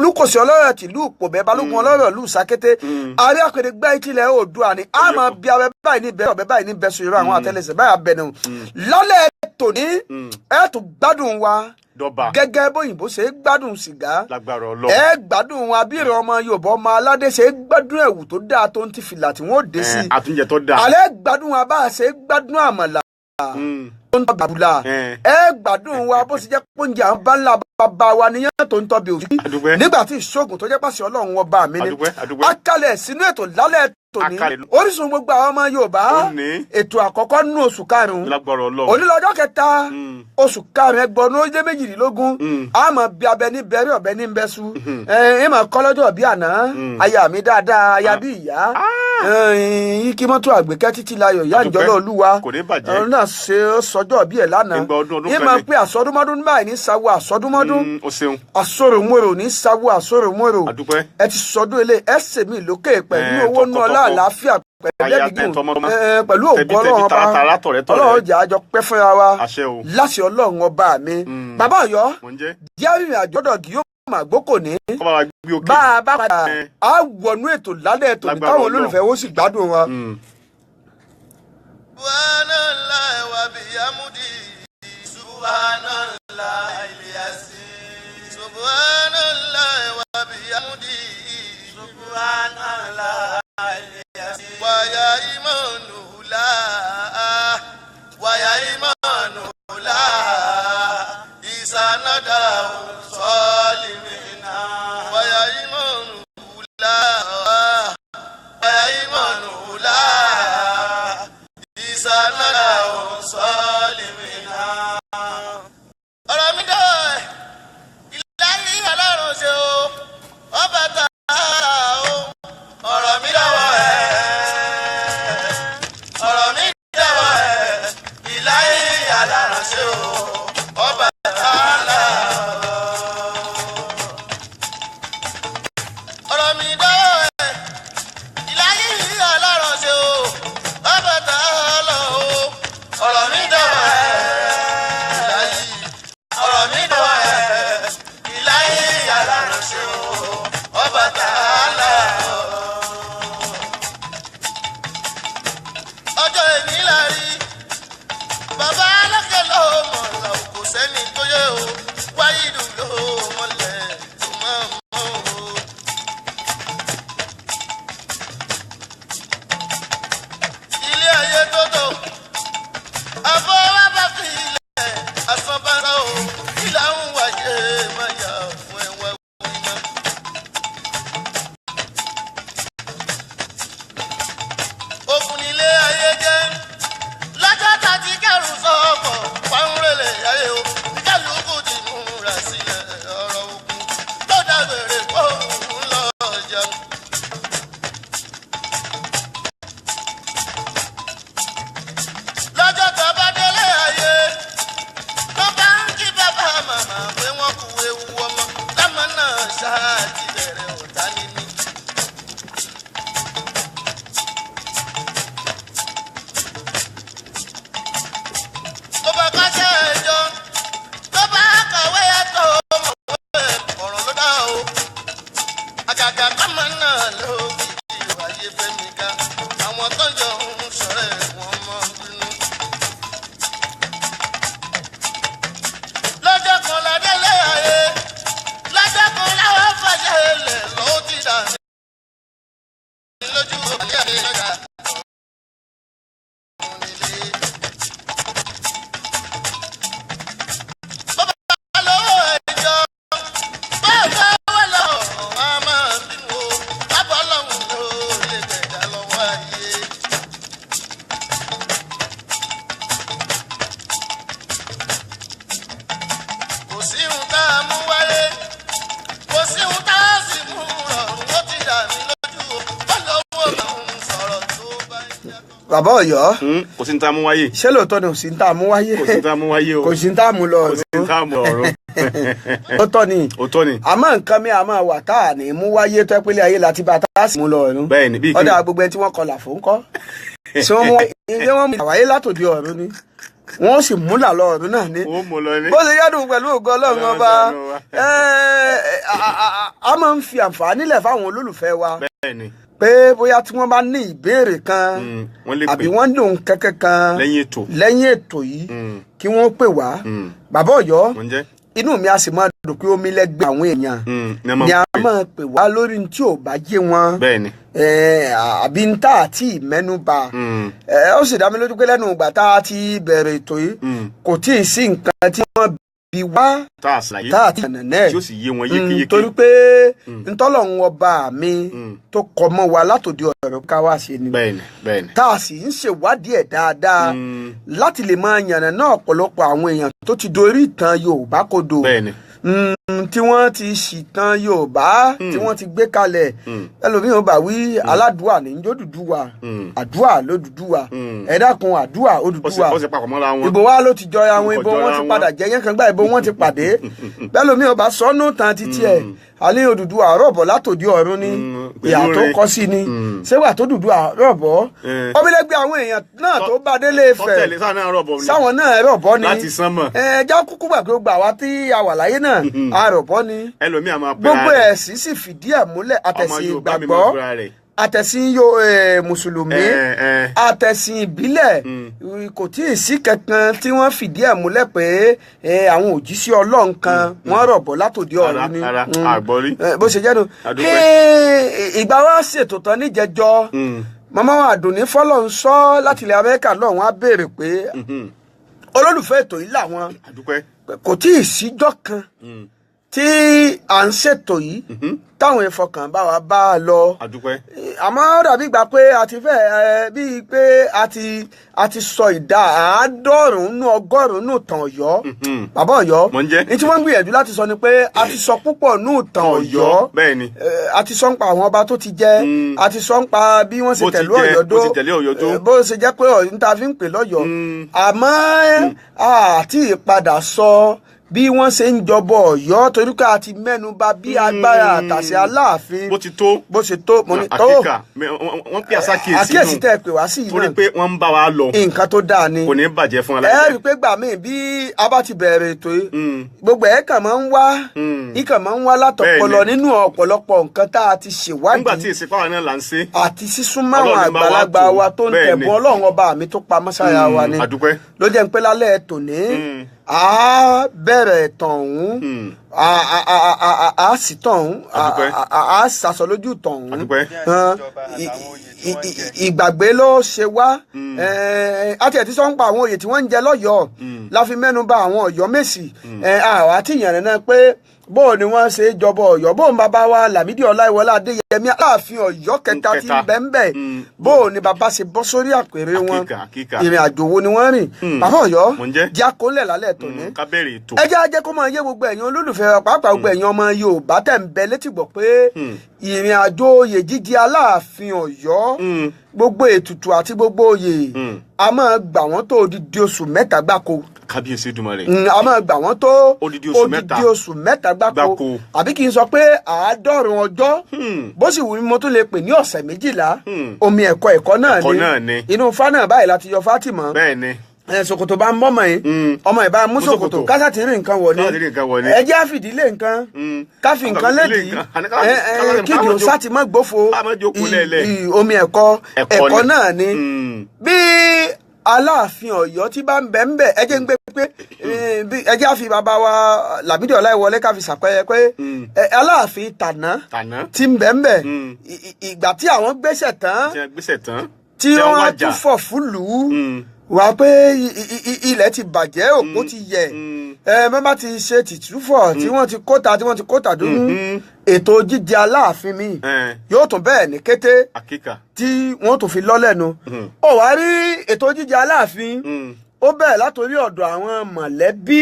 lukọ̀sí ọlọ́rọ̀ tìlú pòbẹ́ balógun ọlọ́rọ̀ lù sákété ààrẹ àpèrè gbẹ́ ìtìlẹ̀ Oòduà ni a máa bí abẹ báyìí ní bẹ́ẹ̀ ọ̀bẹ báyìí ní bẹ́ẹ̀ sọ irú àwọn àtẹlẹsẹ̀ báyìí abẹnú lálẹ́ tòní ẹ̀ tún gbádùn wa gẹ́gẹ́ bóyìnbó ṣe gbádùn sìgá ẹ gbádùn wọn abíyẹ̀rẹ̀ ọmọ Yorùbá ọmọ aládé ṣe gbádùn ẹ̀wù tó dáa tó ń ti fìlà tí wọ́n dé sí àtúnjẹ tó dáa alẹ́ gbádùn wọn bá ṣe gbádùn àmàlà ń tọ́ bàbúlà ẹ gbádùn wa bó ti jẹ́ pọ́njẹ àwọn bá ńlá bàbá wa níyàn tó ń tọ́ bí òsì nígbà tí ìṣògùn tó jẹ́ pàṣẹ ọlọ́run ọba mi ni akalẹ̀ sínú ètò lálẹ́ tòní Orísun gbogbo àwọn ọmọ Yorùbá ètò àkọ́kọ́ nínú oṣù karùn-ún onílọ́jọ́ kẹta oṣù karùn-ún ẹgbọ̀n ó lé méjìlélógún àmọ́ bí abẹ ní bẹ̀rẹ̀ ọ̀bẹ ní bẹ́sù ìmọ̀ kọ́lọ́jọ́ bí àná aya mi dáadáa aya bí ìyá kí mọ́tò àgbékẹ́ títí láyọ̀ ìyá ìjọlọ́ olúwa ọ̀run náà ṣe sọjọ́ bí ẹ̀ lánàá ìmọ̀ pé àsọdúnmọ́dún báyìí ní sawo àsọdúnmọ́dún àsọ̀rọ̀mọ́rò ní sawo àsọ̀rọ̀mọ́rò ẹ ti sọdún ilé ẹsẹ̀ mi lókè pẹ̀lú owó náà àlàáfíà pẹ̀lú ògbọ́rọ̀ ọba ọlọ́run jà àjọ pẹ́ fúnra wa láti ọlọ́run ọba mi bàbá Ọ̀yọ́ jẹ́rìí àjọ́dọ̀ kì yóò máa gbókò ní bá a bá padà á wọnú ètò lálẹ́ ètò ní táwọn olólùfẹ́ ó sì gbádùn wa. Subhanallah wa bihamdi subhanallah iliyasi subhanallah wa bihamdi subhanallah waya imanu la waya imanu la isanada salimina waya imanu la waya imanu la isanada salimina ọ̀rọ̀ mi dé ìlànà Ọlọ́run ṣe o ọba ta o ọ̀rọ̀ mi lọ́wọ́ ẹ̀ ọ̀rọ̀ mi lọ́wọ́ ẹ̀ ìláyé aláránṣẹ́ o ọba tààlà ọ̀rọ̀ mi lọ́wọ́ ẹ̀ ìláyé aláránṣẹ́ o ọba tààlà o ọ̀rọ̀ mi lọ́wọ́ ẹ̀ ìláyé ọ̀rọ̀ mi lọ́wọ́ ẹ̀ ìláyé aláránṣẹ́ o ọba tààlà. ọjọ́ èmi la rí bàbá alákẹ́ ló mọ̀ ọ̀la kò sẹ́ni tó yẹ o wáyé ìlú ló mọ̀lẹ́ tó máa mọ̀ o. ilé ayé tó tó àbọ̀ wá bá fi ilẹ̀ àsanbára o ìlà ń wáyé máa yà fún ẹ̀wẹ̀ wọ́n iná. ogun nílé ayé jẹ́ lọ́jọ́ tá ti kẹ́rù sọ́ọ̀kọ̀ fáwọ́rẹ́lẹ̀ ayé o kálukú ti múra sílẹ̀ ọ̀rọ̀ ogun tó dágbére fóun lọ jẹun. lọ́jọ́ tó bá délé ayé tó bá ń kí bàbá màmá pé wọ́n kú ewu ọmọ lámà náà ṣáà ti bẹ̀rẹ̀ ọ̀tá níní. tó bá kọ́ṣẹ́ ẹjọ́ tó bá kàwé ẹ̀tọ́ mọ̀wé ọ̀rọ̀ ló dá o àgàgà kámá náà ló fi ìwà yé fẹ́mi ká àwọn tó ń jọ ń sọ̀rọ̀ wọn mọ́ bínú. lọ́jọ́ kan ládélé ayé lọ́jọ́ kan láwọn fàṣẹ lẹ̀ lọ́wọ́ ti dà ní lójú òbí àti ìjọba. bàbá Ọ̀yọ́ kò sí ní tá a mú wáyé ṣé lóòótọ́ ni kò sí ní tá a mú wáyé kò sí ní tá a mú wáyé o kò sí ní tá a mú lọ kò sí ní tá a mú ọ̀run ó tọ́ ni òótọ́ ni àmọ́ nǹkan mi àmọ́ wà tá a ní mú wáyé tó pélé ayé láti bá a tá a sì mú lọ ọ̀run bẹ́ẹ̀ ni bí kí ọ̀dà gbogbo ẹni tí wọ́n kọlà fún kọ́ ṣé wọ́n mú àwáyé látòdì ọ̀run ni wọ́n sì múlà lọ ọ̀run náà ní bó ṣe yádùn pẹ̀lú ògo Ọlọ́run ọba a máa ń fi àǹfààní lẹ̀ fáwọn olólùfẹ́ wa bẹ́ẹ̀ ni pé bóyá tí wọ́n bá ní ìbéèrè kan àbí wọ́n ní ohun kẹ́kẹ́ kan lẹ́yìn ètò yìí kí wọ́n pè wá bàbá Ọ̀yọ́ inú mi a sì máa dùn rò pé omi lẹ́gbẹ̀ẹ́ àwọn èèyàn ni a máa pè wá lórí tí ò bá yé wọn àbí ń tà àti ìmẹ́nubà ó sì dá mi lójú pé lẹ́nu ìgbà tá a ti bẹ̀rẹ̀ ètò yìí kò tí ì sí nǹkan tí wọ́n bí wá tá a ti nànẹ́ tí ó sì yé wọn yékéyéké torí pé ntọ́lọ́run ọba mi tó kọ mọ́ wa látòdì ọ̀rọ̀ ká wá ṣe ni tá a sì ń ṣèwádìí ẹ̀ dáadáa láti lè máa yànnà náà ọ̀pọ̀lọpọ̀ àwọn èèyàn tó ti dorí ìtàn Yorùbá kodò tí wọ́n ti ṣìtàn Yorùbá tí wọ́n ti gbé kalẹ̀ ẹlòmíràn bá wí aládùúà ní Odùduwà àdúà lÓdùduwà ẹ dákun àdúà Odùduwà ìbò wa ló ti jọra àwọn ìbò wọn ti padà jẹ yẹn kan gbá ìbò wọn ti pàdé bẹ́lòmíràn bá sọnù tán títí ẹ̀ alẹ́ Odùduwà rọ̀bọ̀ látòdì ọ̀run ni ìyá tó kọ́ sí ni ṣéwà tó Odùduwà rọ̀bọ̀ ọmọlẹ́gbẹ́ àwọn èèyàn náà tó bá délé Ifẹ̀ sáwọn náà rọ̀bọ̀ ni ẹja kúkú gbà pé ó gbà wá tí a wà láyé náà àròbọ̀ ni gbogbo ẹ̀sìn sì fìdí ẹ̀ múlẹ̀ àtẹ̀sìn ìgbàgbọ́ àtẹ̀sìn mùsùlùmí àtẹ̀sìn ìbílẹ̀ kò tí ì sí kankan tí wọ́n fìdí ẹ̀ múlẹ̀ pé àwọn òjíṣẹ́ Ọlọ́run kan wọ́n rọ̀bọ̀ látòdì ọ̀run ni bó ṣe jẹ́ nu ìgbà wa ṣètò tán níjẹjọ́ màmá wa Àdùnní Fọlọ́runṣọ́ láti ilẹ̀ Amẹ́ríkà lọ́hùn á béèrè pé olólùfẹ́ ètò yìí làwọn kò tí ì síjọ́ kan tí à ń ṣètò yìí táwọn ìfọkànbá wa bá a lọ àmọ́ ó dàbí ìgbà pé a ti fẹ́ bíi pé a ti sọ ìdá 100 tàn Ọ̀yọ́ bàbá Ọ̀yọ́ ní tí wọ́n ń gbìyànjú láti sọ ni pé a ti sọ púpọ̀ tàn Ọ̀yọ́ a ti sọ ń pa àwọn ọba tó ti jẹ a ti sọ ń pa bí wọ́n ṣe tẹ̀lé Ọ̀yọ́ dó bó ṣe jẹ́ pé Ọ̀yọ́ níta fi ń pè lọ́yọ́ àmọ́ àti ìpadà sọ bí wọ́n ṣe ń jọbọ Ọ̀yọ́ torí ká ti mẹ́nu bà bí agbára àtàṣe Aláàfin bó ṣe tó mo ní tó wọ́n pè àkíyèsí tẹ́ pè wá sí yìí náà torí pé wọ́n ń bá wa lọ nǹkan tó dáa ni kò ní bàjẹ́ fún aláìsàn ẹ rí i pé gbà míì bí a bá ti bẹ̀rẹ̀ ètò yìí gbogbo ẹ̀ kàn máa ń wá látọpọlọ nínú ọ̀pọ̀lọpọ̀ nǹkan tá a ti ṣèwádìí nígbà tí ìsìnkú àwọn náà là ń ṣe àti sísúnmọ́ àwọn àgbàlagbà wa tó ń tẹ̀bọ̀ Ọlọ́run ọba mi tó pamọ́ sára wa ni ló jẹ́ ń pé lálẹ́ tòní a bẹ̀rẹ̀ tàn ọ̀hún a sì tàn ọ̀hún a sàsọ lójú tàn ọ̀hún ìgbàgbé ló ṣe wá àti ẹ̀ tí sọ ń pa àwọn oyè tí wọ́n ń jẹ lọ́yọ̀ọ́ la fi mẹ́nu bà àwọn Ọ̀yọ́ Mèsì àwa tí ìyànnà náà pé bó ni wọ́n ṣe jọbọ Ọ̀yọ́ bó ń bàbá wa Lámídì Ọláìwọlá Adéyẹmí Aláàfin Ọ̀yọ́ kẹta tí ń bẹ ń bẹ bó ni bàbá ṣe bọ́ sórí àpèrè wọn ìrìn àjò wo ni wọ́n rìn bàbá Ọ̀yọ́ jẹ́ àkólẹ̀ lálẹ́ tòní ẹ jẹ́ ajẹ́ kó máa yé gbogbo ẹ̀yin olólùfẹ́ pàápàá gbogbo ẹ̀yin ọmọ Yorùbá tẹ̀ ń bẹ létí gbọ́ pé ìrìn àjò oyè jíjẹ Aláàfin Ọ̀yọ́ gbogbo ètùtù àti gbogbo oyè a máa gbà wọ́n tó odidi oṣù mẹ́ta gbáko kábíyèsí Èdùmàrè a máa gbà wọ́n tó odidi oṣù mẹ́ta gbáko àbí kí n sọ pé 100 ọjọ́ bó sì wù mí mo tún lè pè ní ọ̀sẹ̀ 12 omi ẹ̀kọ́ náà ni inú fánà báyìí láti yọ Fátímọ̀ ṣòkòtò bá ń bọ́mọ̀ yìí ọmọ ìbá mú ṣòkòtò kásá ti rí nǹkan wọ̀ ni ẹ jẹ́ àfìdílé nǹkan káfí nǹkan lédìí kíkì ó sá ti mọ́ gbófo omi ẹ̀kọ́ náà ni bí Aláàfin Ọ̀yọ́ tí bá ń bẹ ń bẹ ẹ jẹ́ ń gbé pé ẹ jẹ́ àfi bàbá wa Lámídì Ọláìwọlá ká fi ṣàpẹẹrẹ pé Aláàfin tàná tí ń bẹ ń bẹ ìgbà tí àwọn gbéṣẹ̀ tán tí wọ́n tún fọ̀ fúlù wà pé ilẹ̀ ti bàjẹ́ òpó ti yẹ̀ mẹ́bà ti ṣe tìtúfọ̀ tí wọ́n ti kóta dúnú ètò jíjẹ Aláàfin mi yóò tún bẹ́ẹ̀ ní kété tí wọ́n tún fi lọ́lẹ́nu ó wá rí ètò jíjẹ Aláàfin ó bẹ̀rẹ̀ látòrí ọ̀dọ̀ àwọn mọ̀lẹ́bí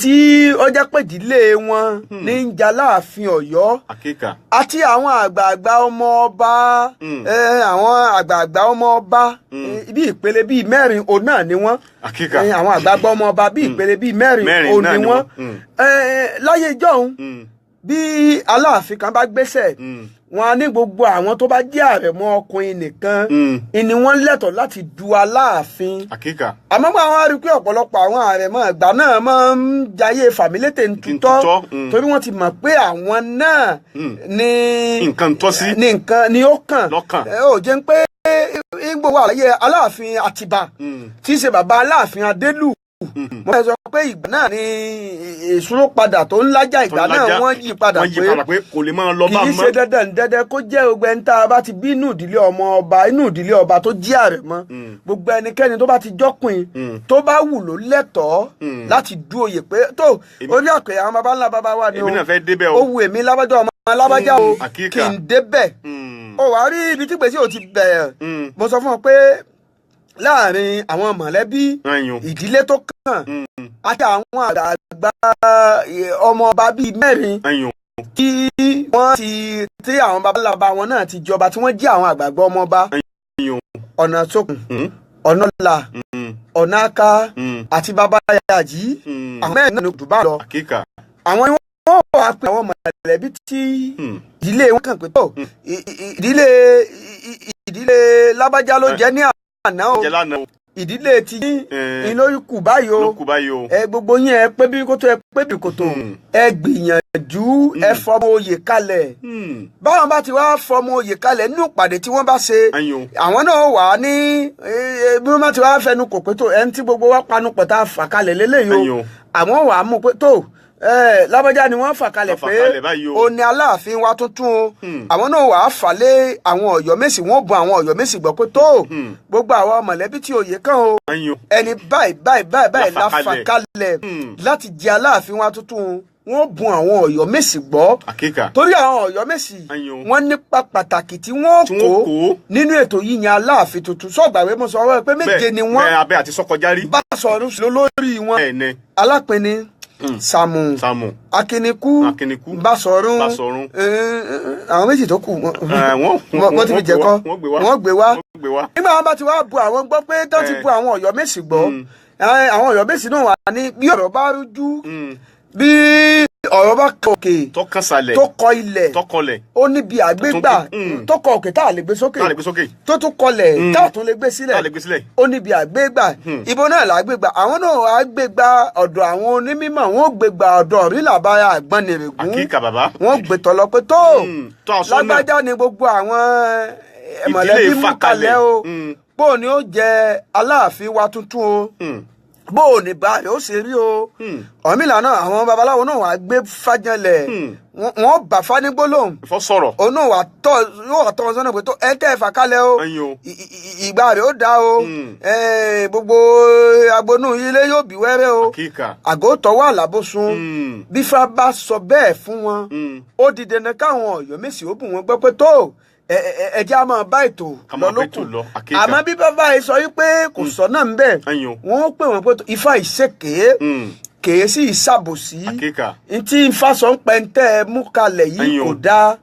tí ó jẹ́ pé ìdílé wọn ní ń jẹ Aláàfin Ọ̀yọ́ àti àwọn àgbààgbà ọmọ ọba bí ìpele bíi 4 òun náà ni wọ́n àwọn àgbààgbà ọmọ ọba bí ìpele bíi 4 òun ni wọ́n láyé ìjọ́un bí Aláàfin kan bá gbéṣẹ̀ wọn ní gbogbo àwọn tó bá jẹ́ àrẹ̀mọ ọkùnrin nìkan ni wọ́n lẹ́tọ̀ọ́ láti du Aláàfin àmọ́ bá wọn rí pé ọ̀pọ̀lọpọ̀ àwọn àrẹ̀mọ ìgbà náà máa ń jayé fàmílétè ń tutọ́ torí wọ́n ti mọ̀ pé àwọn náà ní nǹkan ni ó kàn ó jẹ́ pé gbogbo àlàyé Aláàfin Àtìbà tí í ṣe bàbá Aláàfin Adélù mo fẹ́ sọ pé ìgbà náà ni ìṣúró padà tó ń lájà ìgbà náà wọ́n yí padà pé kò lè máa lọ bá kì í ṣe dandan kó jẹ́ gbogbo ẹni tá a bá ti bí inú ìdílé ọmọ ọba inú ìdílé ọba tó jí àrẹ̀mọ gbogbo ẹnikẹ́ni tó bá ti jọ́kùn tó bá wù ló lẹ́tọ̀ọ́ láti du oyè pé tó orí àpè àwọn baba ńlá baba wa ni ó wù èmi lábájá ọmọ alábájá o kì í débẹ̀ ó wàá rí ibi tí gbèsè ò ti bẹ̀rẹ̀ mo sọ fún ọ pé láàrin àwọn mọ̀lẹ́bí ìdílé tó kàn àti àwọn àgbààgbà ọmọ ọba bíi mẹ́rin tí wọ́n tí àwọn babalábá wọn náà ti jọba tí wọ́n jẹ́ àwọn àgbààgbà ọmọ ọba ọ̀nà sókun ọ̀nà ọ̀la ọ̀nà aka àti babayàjí àwọn mẹ́rin náà ní dùbà lọ àwọn ni wọ́n wà pé àwọn mọ̀lẹ́bí tí ìdílé wọn kàn pé tó ìdílé lábájá ló jẹ́ ní àná o ìdílé tí yín lórí kù báyìí o ẹ gbogbo yín ẹ pé bí kòtò ẹ pé bí kòtò ẹ gbìyànjú ẹ fọmọ oyè kalẹ̀ báwọn bá ti wá fọmọ oyè kalẹ̀ nínú ìpàdé tí wọ́n bá ṣe àwọn náà wà ní bí wọ́n bá ti wá fẹnu kò pé tó ẹni tí gbogbo wa panu pọ̀ tá a fà kalẹ̀ lélẹ́yìí o àwọn wà á mú pé tó lábájá ni wọ́n fà kalẹ̀ pé o ní aláàfin wa tuntun o àwọn náà wàá fà lé àwọn Ọ̀yọ́mèsì wọ́n bu àwọn Ọ̀yọ́mèsì gbọ́ pé tó gbogbo àwọn mọ̀lẹ́bí tí oyè kàn o ẹni báyìí la fà kalẹ̀ láti jẹ aláàfin wa tuntun wọ́n bu àwọn Ọ̀yọ́mèsì gbọ́ torí àwọn Ọ̀yọ́mèsì wọ́n nípa pàtàkì tí wọ́n kó nínú ètò yíyan aláàfin tuntun sọgbàwé mo sọ wọ́n pé méje ni wọ́n bá sọ̀rọ̀ lórí wọn Alápinni Sàmù Akínikú Basọ̀rún àwọn méjì tó kù wọ́n ti fi jẹ̀kọ́ wọ́n gbé wá nígbà wọn bá ti wá bu àwọn gbọ́ pé tó ti bu àwọn Ọ̀yọ́mèsì gbọ́ àwọn Ọ̀yọ́mèsì náà wà ní bí ọ̀rọ̀ bá rújú bí ọ̀rọ̀ bá kọ òkè tó kọ ilẹ̀ ó níbi àgbégbà tó kọ òkè tá a lè gbé sókè tó tún kọlẹ̀ tá a tún lè gbé sílẹ̀ ó níbi àgbégbà ibo náà là á gbégbà àwọn náà á gbégbà ọ̀dọ̀ àwọn onímọ̀ wọn ó gbégbà ọ̀dọ̀ Ọ̀rìnlàbára Àgbọnnìrègún wọn ó gbé tọ̀lọ̀ pé tó lágbájá ni gbogbo àwọn mọ̀lẹ́bí mú kalẹ̀ o bó ni ó jẹ Aláàfin wa tuntun o bó o ní báyìí ó ṣe rí o Ọ̀rúnmìlà náà àwọn babaláwo náà wà á gbé fájànlẹ̀ wọ́n bá fani gbólóhùn òun náà wà yóò tọ́ wọn sọ́nà pé tó ẹ tẹ́ ẹ fà kalẹ̀ o ìgbà rẹ̀ ó dá o gbogbo agbonú ilé yóò bí wẹ́rẹ́ o àgótọ́ wà lábòsùn bífá bá sọ bẹ́ẹ̀ fún wọn ó di dandan káwọn Ọ̀yọ́mèsì ó bù wọn gbọ́ pé tó ẹjẹ a máa bá ètò lọ lókun àmọ́ bí bàbá yìí sọ wípé kò sọ náà ń bẹ wọ́n pè wọ́n pé Ifá ìṣèké kèé sí ìṣàbòsí ntí Ifá sọ ń pẹ́ ń tẹ́ ẹ mú kalẹ̀ yìí kò dáa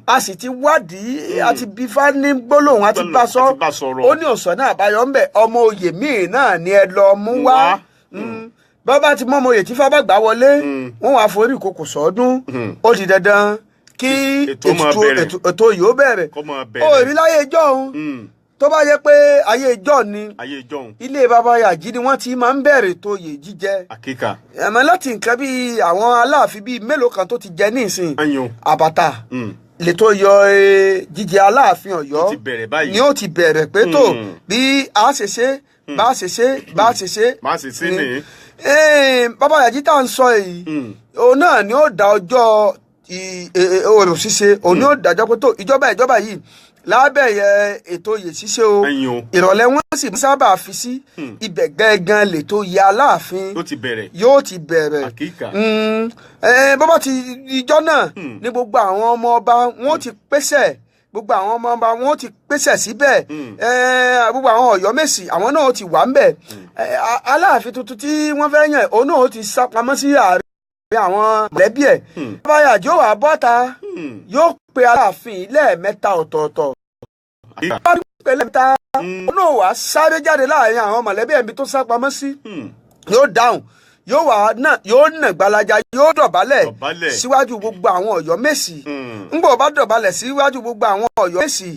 a sì ti wádìí a ti bí Ifá ní gbólóhùn a ti bá sọ ó ní ọ̀sán náà àbáyọ ń bẹ ọmọ oyè míì náà ni ẹ lọ mú wá bàbá ti mọ ọmọ oyè tí Ifá bá gbà wọlé wọ́n wàá forí ìkòkò sọ́ọ́dún ó di dandan kí ètò yìí ó bẹ̀rẹ̀ ó rí láyé ijọ́ òun tó bá yẹ pé ayé ijọ́ ni ilé babayàjí ni wọ́n ti máa ń bẹ̀rẹ̀ ètò oyè jíjẹ àmọ́ láti nǹkan bíi àwọn Aláàfin bíi mélòó kan tó ti jẹ nísìn àbàtà lètò yọ jíjẹ Aláàfin Ọ̀yọ́ ni ó ti bẹ̀rẹ̀ pé tó bí a ṣe ṣe bá a ṣe ṣe bá a ṣe ṣe ni babayàjí tá à ń sọ èyí òun náà ni ó dá ọjọ́ orò ṣíṣe òun ni ó dájọ́ pé tó ìjọba yìí lábẹ́yẹ ètò oyè ṣíṣe o ìrọ̀lẹ́ wọn sì sábà fi sí ibẹ̀ gángan lètò oyè Aláàfin yóò ti bẹ̀rẹ̀ bọ́bá ti ìjọ náà ní gbogbo àwọn ọmọ ọba wọn ti pèsè gbogbo àwọn ọmọ ọba wọn ti pèsè síbẹ̀ gbogbo àwọn Ọ̀yọ́mèsì àwọn náà ti wà ń bẹ̀ Aláàfin tuntun tí wọ́n fẹ́ yàn òun náà ti sá pamọ́ sí ààrẹ àwọn mọ̀lẹ́bí ẹ̀ babayàjí ó wà bọ́ta yóò pe Aláàfin lẹ́ẹ̀mẹ́ta ọ̀tọ̀ọ̀tọ̀ lẹ́ẹ̀mẹ́ta ó náà wà sáré jáde láàrin àwọn mọ̀lẹ́bí ẹ̀mí tó sá pamọ́ sí yóò dáhùn yóò nà gbalaja yóò dọ̀bálẹ̀ síwájú gbogbo àwọn Ọ̀yọ́mèsì ńgbà ó bá dọ̀bálẹ̀ síwájú gbogbo àwọn Ọ̀yọ́mèsì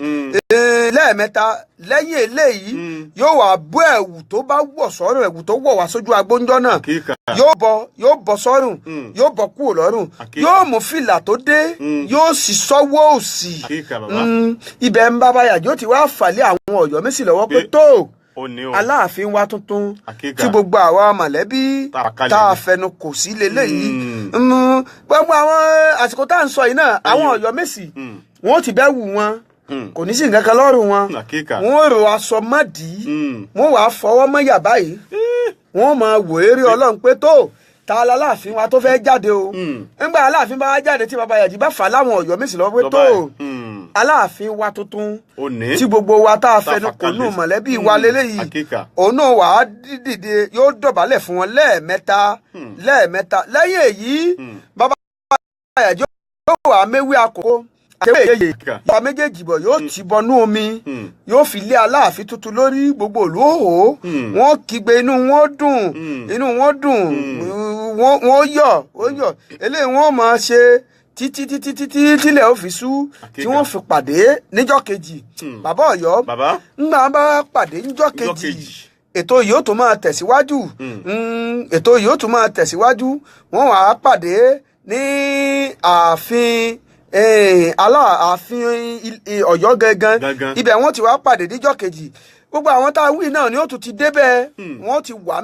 lẹ́ẹ̀mẹ́ta lẹ́yìn eléyìí yóò wá bọ́ ẹ̀wù tó bá wọ̀ sọ́rùn ẹ̀wù tó wọ̀ wá sójú agbóńjọ́ náà yóò bọ́ sọ́rùn yóò bọ́ kúrò lọ́rùn yóò mú fìlà tó dé yóò sì sọ́wọ́ òsì ibẹ̀ ń babayàjí ó ti wá fàlẹ́ àwọn Ọ̀yọ́mèsì lọ́wọ́ pé tó aláàfin wa tuntun tí gbogbo àwa mọ̀lẹ́bí tá a fẹnu kò sí leléyìí gbogbo àwọn àsìkò tá à ń sọ yìí náà àwọn Ọ̀yọ́ Mèsì wọn ò ti bẹ́ wù wọn kò ní sí nǹkan kan lọ́rùn wọn wọn rò aṣọ mọ́dì wọn wàá fọwọ́ mọ́ yàbá yìí wọn máa wò eré Ọlọ́run pé tó ta la láàfin wa tó fẹ́ jáde o nígbà aláàfin bá wá jáde tí bàbá Yàjí bá fà láwọn Ọ̀yọ́ Mèsì lọ pé tó aláàfin wa tuntun tí gbogbo wa tá a fẹnu kò nù mọ̀lẹ́bí wa lélẹ́yìí òun náà wà á dìde yóò dọ̀bálẹ̀ fún wọn lẹ́ẹ̀mẹ́ta lẹ́yìn èyí bàbá Yàjí yóò wà á méwé àkókò àkéwèyè bàbá méjèèjì bọ̀ yóò ti bọnú omi yóò fi lé aláàfin tuntun lórí gbogbo ìlú òhò wọn kígbe inú wọn dùn wọn yọ̀ eléyìí wọn máa ṣe títí tílẹ̀ ó fi ṣú tí wọ́n fi pàdé níjọ́ kejì bàbá Ọ̀yọ́ ńgbà bá pàdé níjọ́ kejì ètò yìí ó tún máa tẹ̀síwájú wọ́n wàá pàdé ní ààfin aláàfin Ọ̀yọ́ gangan ibẹ̀ wọ́n ti wá pàdé níjọ́ kejì gbogbo àwọn tá a wí náà ni ó tún ti débẹ̀ wọ́n ti wà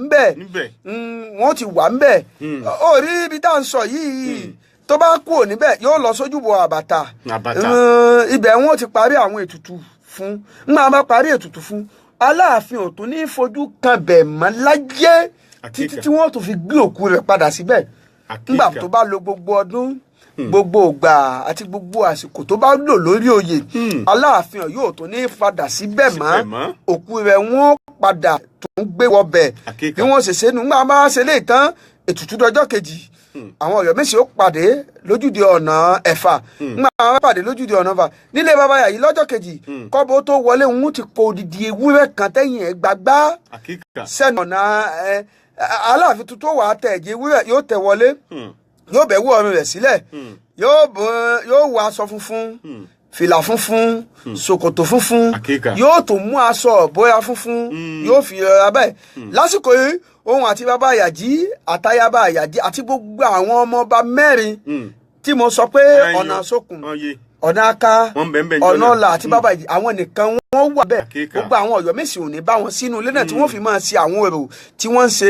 ń bẹ̀ ó rí ibi tá à ń sọ yìí tó bá kúrò níbẹ̀ yóò lọ sójúbọ àbàtà ibẹ̀ wọ́n ti parí àwọn ètùtù fún nígbà bá parí ètùtù fún aláàfin ò tún ní fojú kan bẹ̀ mọ́ láyé títí tí wọ́n tún fi gbé òkú rẹ̀ padà síbẹ̀ nígbà tó bá lo gbogbo ọdún gbogbo ìgbà àti gbogbo àsìkò tó bá lò lórí oyè aláàfin yóò tún ní padà síbẹ̀ mọ́ òkú rẹ̀ wọ́n padà tún gbé wọbẹ̀ bí wọ́n ṣe ṣe nígbà bá ṣe lè tán ètùtù dọjọ́ kejì àwọn Ọ̀yọ́ Mèsì ó pàdé lójúde ọ̀nà Ẹ̀fà nígbà àwọn pàdé lójúde ọ̀nà Ẹ̀fà nílé bàbá Yàjí lọ́jọ́ kejì kọ́bọ̀ tó wọlé òun ti kó odidi ewúrẹ́ kan tẹ́yìn ẹ̀ gbàgbá sẹ́nu ọ̀nà aláàfin tuntun wà á tẹ̀ ẹ̀jẹ̀ ewúrẹ́ yóò tẹ̀ wọlé yóò bẹ̀ wú ọrùn rẹ̀ sílẹ̀ yóò wọ aṣọ funfun fìlà funfun ṣòkòtò funfun yóò tún mú aṣọ ìbora funfun yóò fi rọra bẹ́ẹ̀ lásìkò yìí òun àti bàbá Yàjí àtayaba Yàjí àti gbogbo àwọn ọmọ ọba mẹ́rin tí mo sọ pé ọ̀nà sókun ọ̀nà aka ọ̀nà ọ̀la àti bàbá Yàjí àwọn nìkan wọ́n wà bẹ́ẹ̀ gbogbo àwọn Ọ̀yọ́ Mèsì ò ní bá wọn sínú ilé náà tí wọ́n fi máa ṣe àwọn èrò tí wọ́n ń ṣe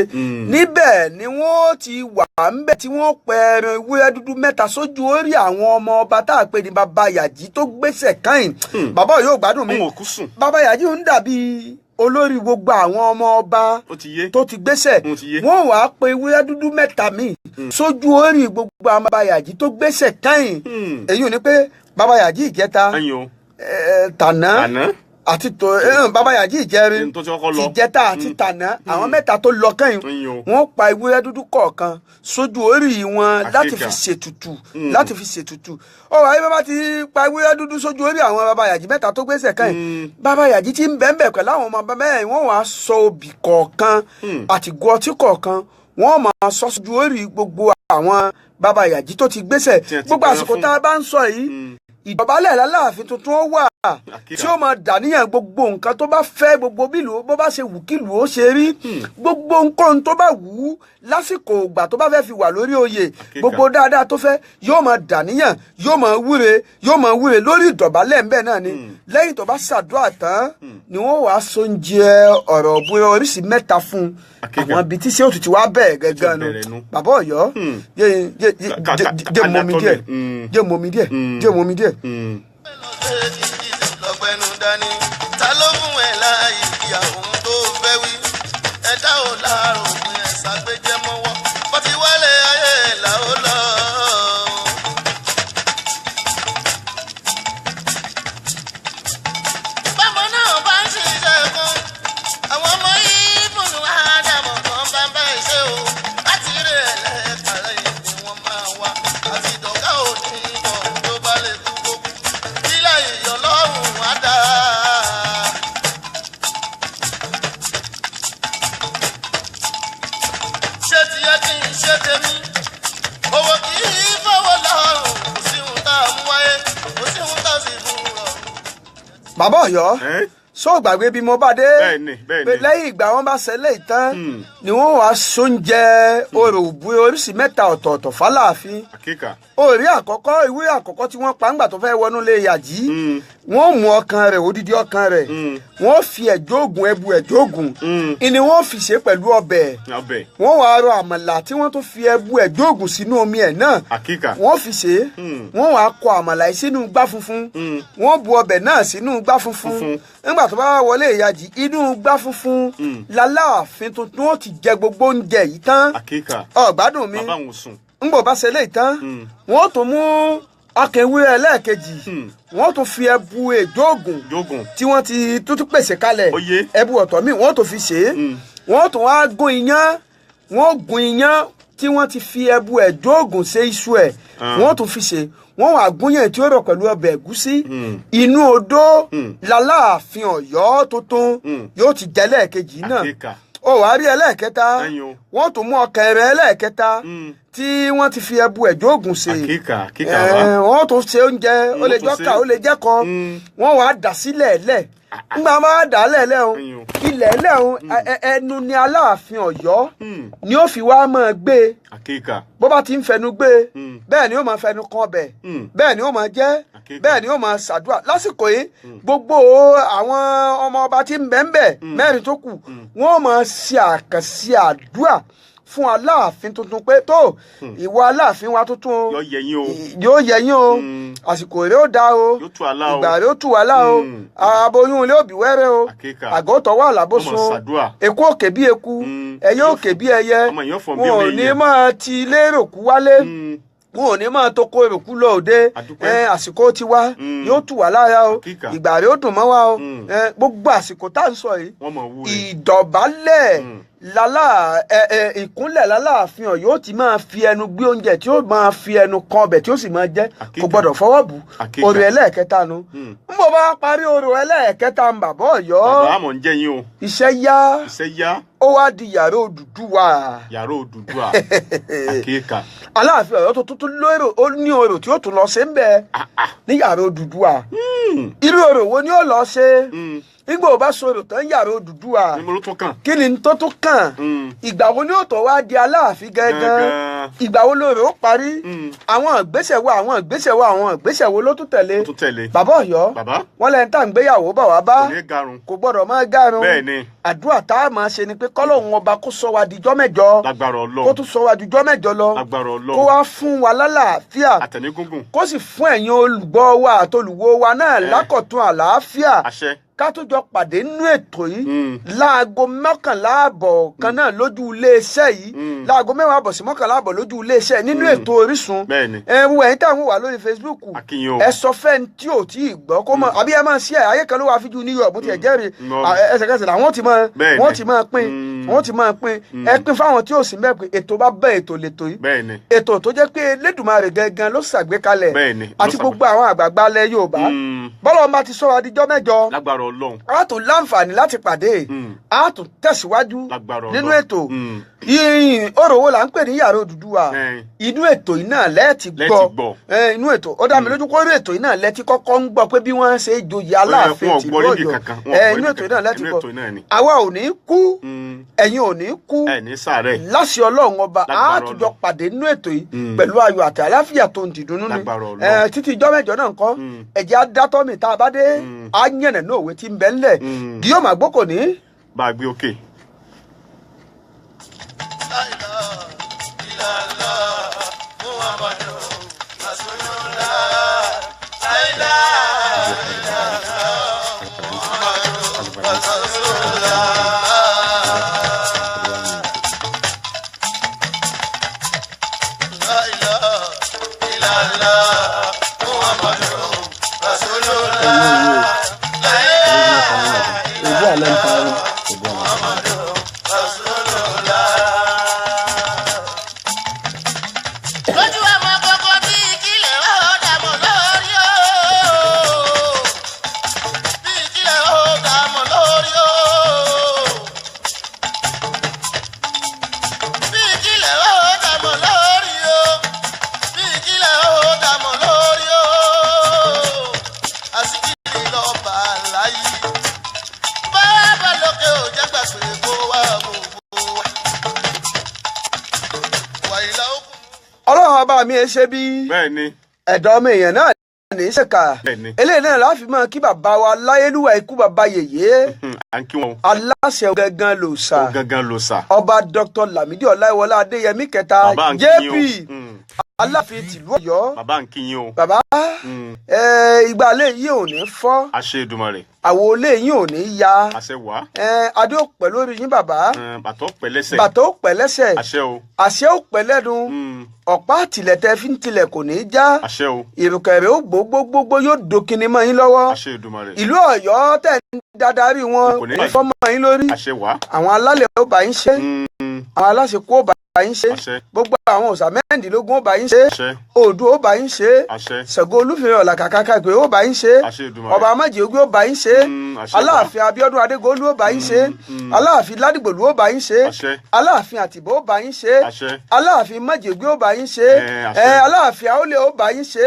níbẹ̀ ni wọ́n ti wà ńbẹ̀ tí wọ́n pẹ̀rẹ̀ ewúrẹ́ dúdú mẹ́ta sójú orí àwọn ọmọ ọba tá a pè ní bàbá Yàjí tó gbéṣẹ̀ káyìn bàbá yóò gbádùn mi bàbá Yàjí ń dàbí olórí gbogbo àwọn ọmọ ọba tó ti gbéṣẹ̀ wọ́n wàá pe ewúrẹ́ dúdú mẹ́ta míì sójú orí gbogbo àwọn bàbá Yàjí tó gbéṣẹ̀ káyìn èyí ò ní pé bàbá Yàjí ìjẹta tàná àti tó bàbá Yàjí ìjẹrin tìjẹta àti tàná àwọn mẹ́ta tó lọ kẹ́yìn wọ́n pa ewúrẹ́ dúdú kọ̀ọ̀kan sójú orí wọn láti fi ṣètùtù ọ̀rọ̀ ayé bàbá ti pa ewúrẹ́ dúdú sójú orí àwọn bàbá Yàjí mẹ́ta tó gbéṣẹ̀ kẹ́yìn bàbá Yàjí ti ń bẹ́ẹ̀ pẹ̀lú àwọn ọmọ bàbá mẹ́rin wọ́n wàá sọ obì kọ̀ọ̀kan àti gọtí kọ̀ọ̀kan wọ́n máa sọ sójú orí gbogbo àwọn bàbá Yàjí tó ti gbéṣẹ̀ gbogbo àsìkò tá a bá ń sọ yìí ìdọ̀bálẹ̀ láláàfin tuntun ó wà tí ó máa dàníyàn gbogbo nǹkan tó bá fẹ́ gbogbo bílù bó bá ṣe wù kílù ó ṣe rí gbogbo nǹkan tó bá wù ú lásìkò ìgbà tó bá fẹ́ fi wà lórí oyè gbogbo dáadáa tó fẹ́ yóò máa dàníyàn yóò máa wúre lórí ìdọ̀bálẹ̀ ńbẹ̀ náà ni lẹ́yìn tó bá ṣàdúrà tán ni wọ́n wàá sóúnjẹ ọ̀rọ̀ bóyá oríṣi mẹ́ta fún àwọn ibi tí ṣé òtútù wá bẹ́ẹ̀ gẹ́gẹ́ nu bàbá Ọ̀yọ́ jẹ́ mọ́mi díẹ̀. lọ́gbẹ́nu dání ta ló fún ẹ láàyè ìyá òun tó fẹ́ wí ẹ̀dá ò láàrò pé ẹ̀ ṣàgbéjẹ́ mọ́wọ́ bọ́tí wálé ayé là ó lọ. bámọ́ náà bá ń ṣiṣẹ́ kan àwọn ọmọ yìí fúnnu ádámọ̀ kan bá bá ṣe o láti rí ẹlẹ́kàlẹ́ yìí ni wọ́n máa wá àti ìdọ̀gá òní ìbọn tó bá lè kú gbogbo ilé ìyọ̀lọ́run á dá. ṣé tiẹ̀ kí n ṣe tèmi owó kì í fọwọ́ lọ́rùn kò sí ohun tá a mú wáyé kò sí ohun tá a sì mú rọrùn. bàbá Ọ̀yọ́ sọ gbàgbé bí mo bá dé pé lẹ́yìn ìgbà wọn bá ṣẹlẹ̀ ìtàn ni wọ́n wàá sóúnjẹ orò òbúrò oríṣi mẹ́ta ọ̀tọ̀ọ̀tọ̀ fáláàfin òrí àkọ́kọ́ ìwé àkọ́kọ́ tí wọ́n pa ńgbà tó fẹ́ wọnú lé Yàjí wọ́n mú ọkàn rẹ̀ odidi ọkàn rẹ̀ wọ́n fi ẹ̀jọ́ ògùn ẹ̀jọ́ ògùn ìní wọ́n fi ṣe pẹ̀lú ọbẹ̀ wọ́n wá rọ àmàlà tí wọ́n tún fi ẹ̀jọ́ ògùn sínú omi ẹ̀ náà wọ́n fi ṣe wọ́n wá kọ àmàlà yìí sínú gbá funfun wọ́n bu ọbẹ̀ náà sínú gbá funfun nígbà tó bá wọlé ìyàjì inú gbá funfun lálàáfin tuntun ó ti jẹ gbogbo oúnjẹ yìí tán ọ̀gbádùn mi ń bò bá ṣe lè tán wọ́n tún mú ọkàn ewúrẹ́ ẹlẹ́ẹ̀kejì wọ́n tún fi ẹbu ẹ̀jọ́ ògùn tí wọ́n ti tútù pèsè kalẹ̀ ẹbu ọ̀tọ̀ míì wọ́n tún fi ṣe é wọ́n tún wá gún iyán wọ́n gún iyán tí wọ́n ti fi ẹbu ẹ̀jọ́ ògùn ṣe iṣu ẹ̀ wọ́n tún fi ṣe wọ́n wá gún yẹn tí ó rọ̀ pẹ̀lú ọbẹ̀ ẹ̀gúsí inú odó lálàáfin Ọ̀yọ́ tuntun yóò ti jẹ lẹ́ẹ̀kejì náà ó wàá rí ẹlẹ́ẹ̀kẹta wọ́n tún mú ọkàn rẹ̀ ẹlẹ́ẹ̀kẹta tí wọ́n ti fi ẹbu ẹ̀jọ́ ògùn ṣe wọ́n tún ṣe oúnjẹ ó lè jọ́ka ó lè jẹ́kọ wọ́n wàá dà sílẹ̀ ẹ̀lẹ̀ nígbà máa dà á lẹ̀lẹ̀ o ilẹ̀ ẹ̀lẹ̀ o ẹnu ni Aláàfin Ọ̀yọ́ ni ó fi wá máa gbé bó bá ti ń fẹnu gbé bẹ́ẹ̀ ni ó máa fẹnu kan ọbẹ̀ bẹ́ẹ̀ ni ó máa jẹ bẹ́ẹ̀ ni ó máa ṣàdúrà lásìkò yìí gbogbo àwọn ọmọ ọba tí ń bẹ ń bẹ mẹ́rin tó kù wọ́n máa ṣe àkànṣe àdúrà fún Aláàfin tuntun pé tó ìwọ Aláàfin wa tuntun yóò yẹ yín o àsìkò rẹ̀ ó dá o ìgbà rẹ̀ ó tù wá lá o aboyún ilé òbí wẹ́rẹ́ o àgọ́ tọ́ wà lábòsùn eku òkè bí eku ẹyẹ òkè bí ẹyẹ wọn ò ní máa ti ilé èròkú wálé wọn ò ní máa tó kó èròkú lọ òde àsìkò tiwa yóò tù wá lára o ìgbà rẹ̀ ó dùn mọ́ wa o gbogbo àsìkò tá à ń sọ yìí ìdọ̀bálẹ̀ ìkúnlẹ̀ lálàáfin Ọ̀yọ́ ti máa fi ẹnu gbé oúnjẹ tí ó máa fi ẹnu kan ọbẹ̀ tí ó sì máa jẹ kò gbọdọ̀ fọwọ́ bù orò ẹlẹ́ẹ̀kẹta nu n bò bá parí orò ẹlẹ́ẹ̀kẹta ń bàbá Ọ̀yọ́ iṣẹ́ yá ó wá di yàrá Odùduwà Aláàfin Ọ̀yọ́ tó tún lérò ó ní orò tí ó tún lọ ṣe ń bẹ ní yàrá Odùduwà irú orò wo ni ó lọ ṣe nígbà ó bá sọ̀rọ̀ tán yàrá Odùduwà kí ni tó tún kàn ìgbà wo ni ó tó wá di Aláàfin gangan ìgbà wo lóore ó parí àwọn ìgbésẹ̀ wo ló tún tẹ̀lé bàbá Ọ̀yọ́ wọn lẹ́yìn tá à ń gbéyàwó bá wá bá kò gbọ́dọ̀ máa gárun àdúrà tá a máa ṣe ni pé kọ́lọ́hún ọba kó sọ wa dijọ́ mẹ́jọ kó tún sọ wa dijọ́ mẹ́jọ lọ kó wá fún wa lálàáfíà kó sì fún ẹ̀yin olùgbọ́ wa àtolùwò wa náà lákọ̀tún àlàáfíà ká tó jọ pàdé nínú ètò yìí láago 11:30 kan náà lójú iléeṣẹ́ yìí láago 10:00 sí 11:00 lójú iléeṣẹ́ nínú ètò Orísun ẹ̀yin táwọn wà lórí Facebook ẹ sọ fẹ́ni tí ò tí ì gbọ́ kó mọ̀ àbí ẹ máa ṣí ẹ̀ ayé kan ló wà fíjú New York bó ti ẹ̀ jẹ́rìí ẹsẹ̀kẹsẹ̀ làwọn ti máa pín ẹ pín fáwọn tí ò sí mẹ́pin ètò bá bẹ́ ètò lètò yìí ètò tó jẹ́ pé Elédùmarè gangan ló ṣàgbékalẹ̀ àti gbogbo àwọn àgbààgbà ilẹ̀ Yorùbá bọ́lá ọba ti sọ wa dijọ́ mẹ́jọ a tún láǹfààní láti pàdé a tún tẹ̀síwájú nínú ètò yìnyín orò wo là ń pè ní yàrá Odùduwà inú ètò yìí náà lẹ́ẹ̀tì gbọ́ inú ètò ó dá mi lójú kó rí ètò yìí náà lẹ́ẹ̀tì kọ́kọ́ ń gbọ́ pé bí wọ́n ṣe joyè Aláàfin tìlú Ọ̀yọ́ inú ètò yìí náà lẹ́ẹ̀tì gbọ́ àwa ò ní kú ẹ̀yin ò ní kú láṣẹ Ọlọ́run ọba a tún jọ pàdé nínú ètò yìí pẹ̀lú ayọ̀ àti àlàáfíà tó ń dìdùnnú ni títí ijọ́ mẹ́jọ náà ńkọ́ ẹ̀jẹ̀ á dátọ́ mi tá a bá dé á yànnà náà òwe tí ń bẹ ńlẹ̀ Guillaume Agboko ní. bá a gbé òkè. Ọlọ́run ọba mi ẹ ṣe bí ẹ̀dọ́ ọmọ èèyàn náà ní ṣèkà eléyìí náà láfi mọ kí bàbá wa láyélúwà ikú bàbá yèyé aláṣẹ gangan ló sà ọba Dr. Lamidi Ọláìwọlá Adéyẹmí kẹta JP aláàfin tìlú Ọ̀yọ́ bàbá ń kíyìn o bàbá ìgbàlẹ̀ yìí ò ní fọ́ àṣẹ Èdùmàrè àwo olè yìí ò ní ya àṣẹ wá adé ò pẹ́ lórí yín bàbá bàtọ́ pẹ̀lẹ́sẹ̀ àṣẹ ò pẹ́ lẹ́dùn ọ̀pá àtìlẹ̀tẹ̀ fi ń tilẹ̀ kò ní í já àṣẹ o ìrùkẹ̀rẹ̀ ó gbogbogbò yóò dokinni mọ́ yín lọ́wọ́ àṣẹ Èdùmàrè ìlú Ọ̀yọ́ tẹ̀ ń dádarí wọn kò ní fọ́ mọ́ yín lórí àṣẹ wá àwọn alálẹ̀ ó bá yín ṣe àwọn aláṣekú ó bá yín ṣe gbogbo àwọn òòṣà mẹ́rìndínlógún ó bá yín ṣe Oòduà ó bá yín ṣe Ṣàngó Olúfìrè Ọ̀làkàkàkà Ìpè ó bá yín ṣe ọba Amájèógbé ó bá yín ṣe Aláàfin Abíọ́dún Adégolú ó bá yín ṣe Aláàfin Ládìgbòlú ó bá yín ṣe Aláàfin Àtìbà ó bá yín ṣe Aláàfin Májèógbé ó bá yín ṣe Aláàfin Àólé ó bá yín ṣe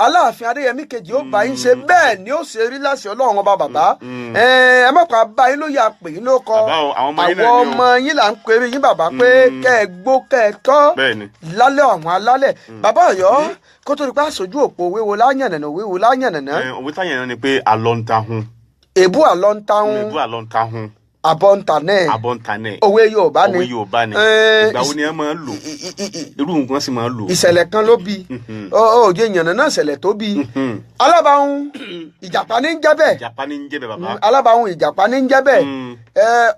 Aláàfin Adéyẹmí kejì ó bá yín ṣe bẹ́ẹ̀ ni ó ṣe rí láṣẹ Ọlọ́run ọba bàbá ẹ mọ̀pá bá yín ló yà pè yín ló kọ àwọn ọmọ yín là ń pèrè yín bàbá pé kẹ́ ẹ gbó kẹ́ ẹ tọ́ lálẹ́ àwọn alálẹ̀ bàbá Ọ̀yọ́ kó tó di pé aṣojú òpó wéwo láyànnànà òwe táyànnà ni pé àlọ́ ń ta hun èbú àlọ́ ń ta hun abọ́ntánẹ̀ òwe Yorùbá ni ìgbà wo ni ẹ máa ń lò irú nǹkan sì máa ń lò. ìṣẹ̀lẹ̀ kan ló bí òye ìyànnà náà ṣẹlẹ̀ tó bí alábàáhùn ìjàpá ní ń jẹ́ bẹ́ẹ̀ bàbá alábàáhùn ìjàpá ní ń jẹ́ bẹ́ẹ̀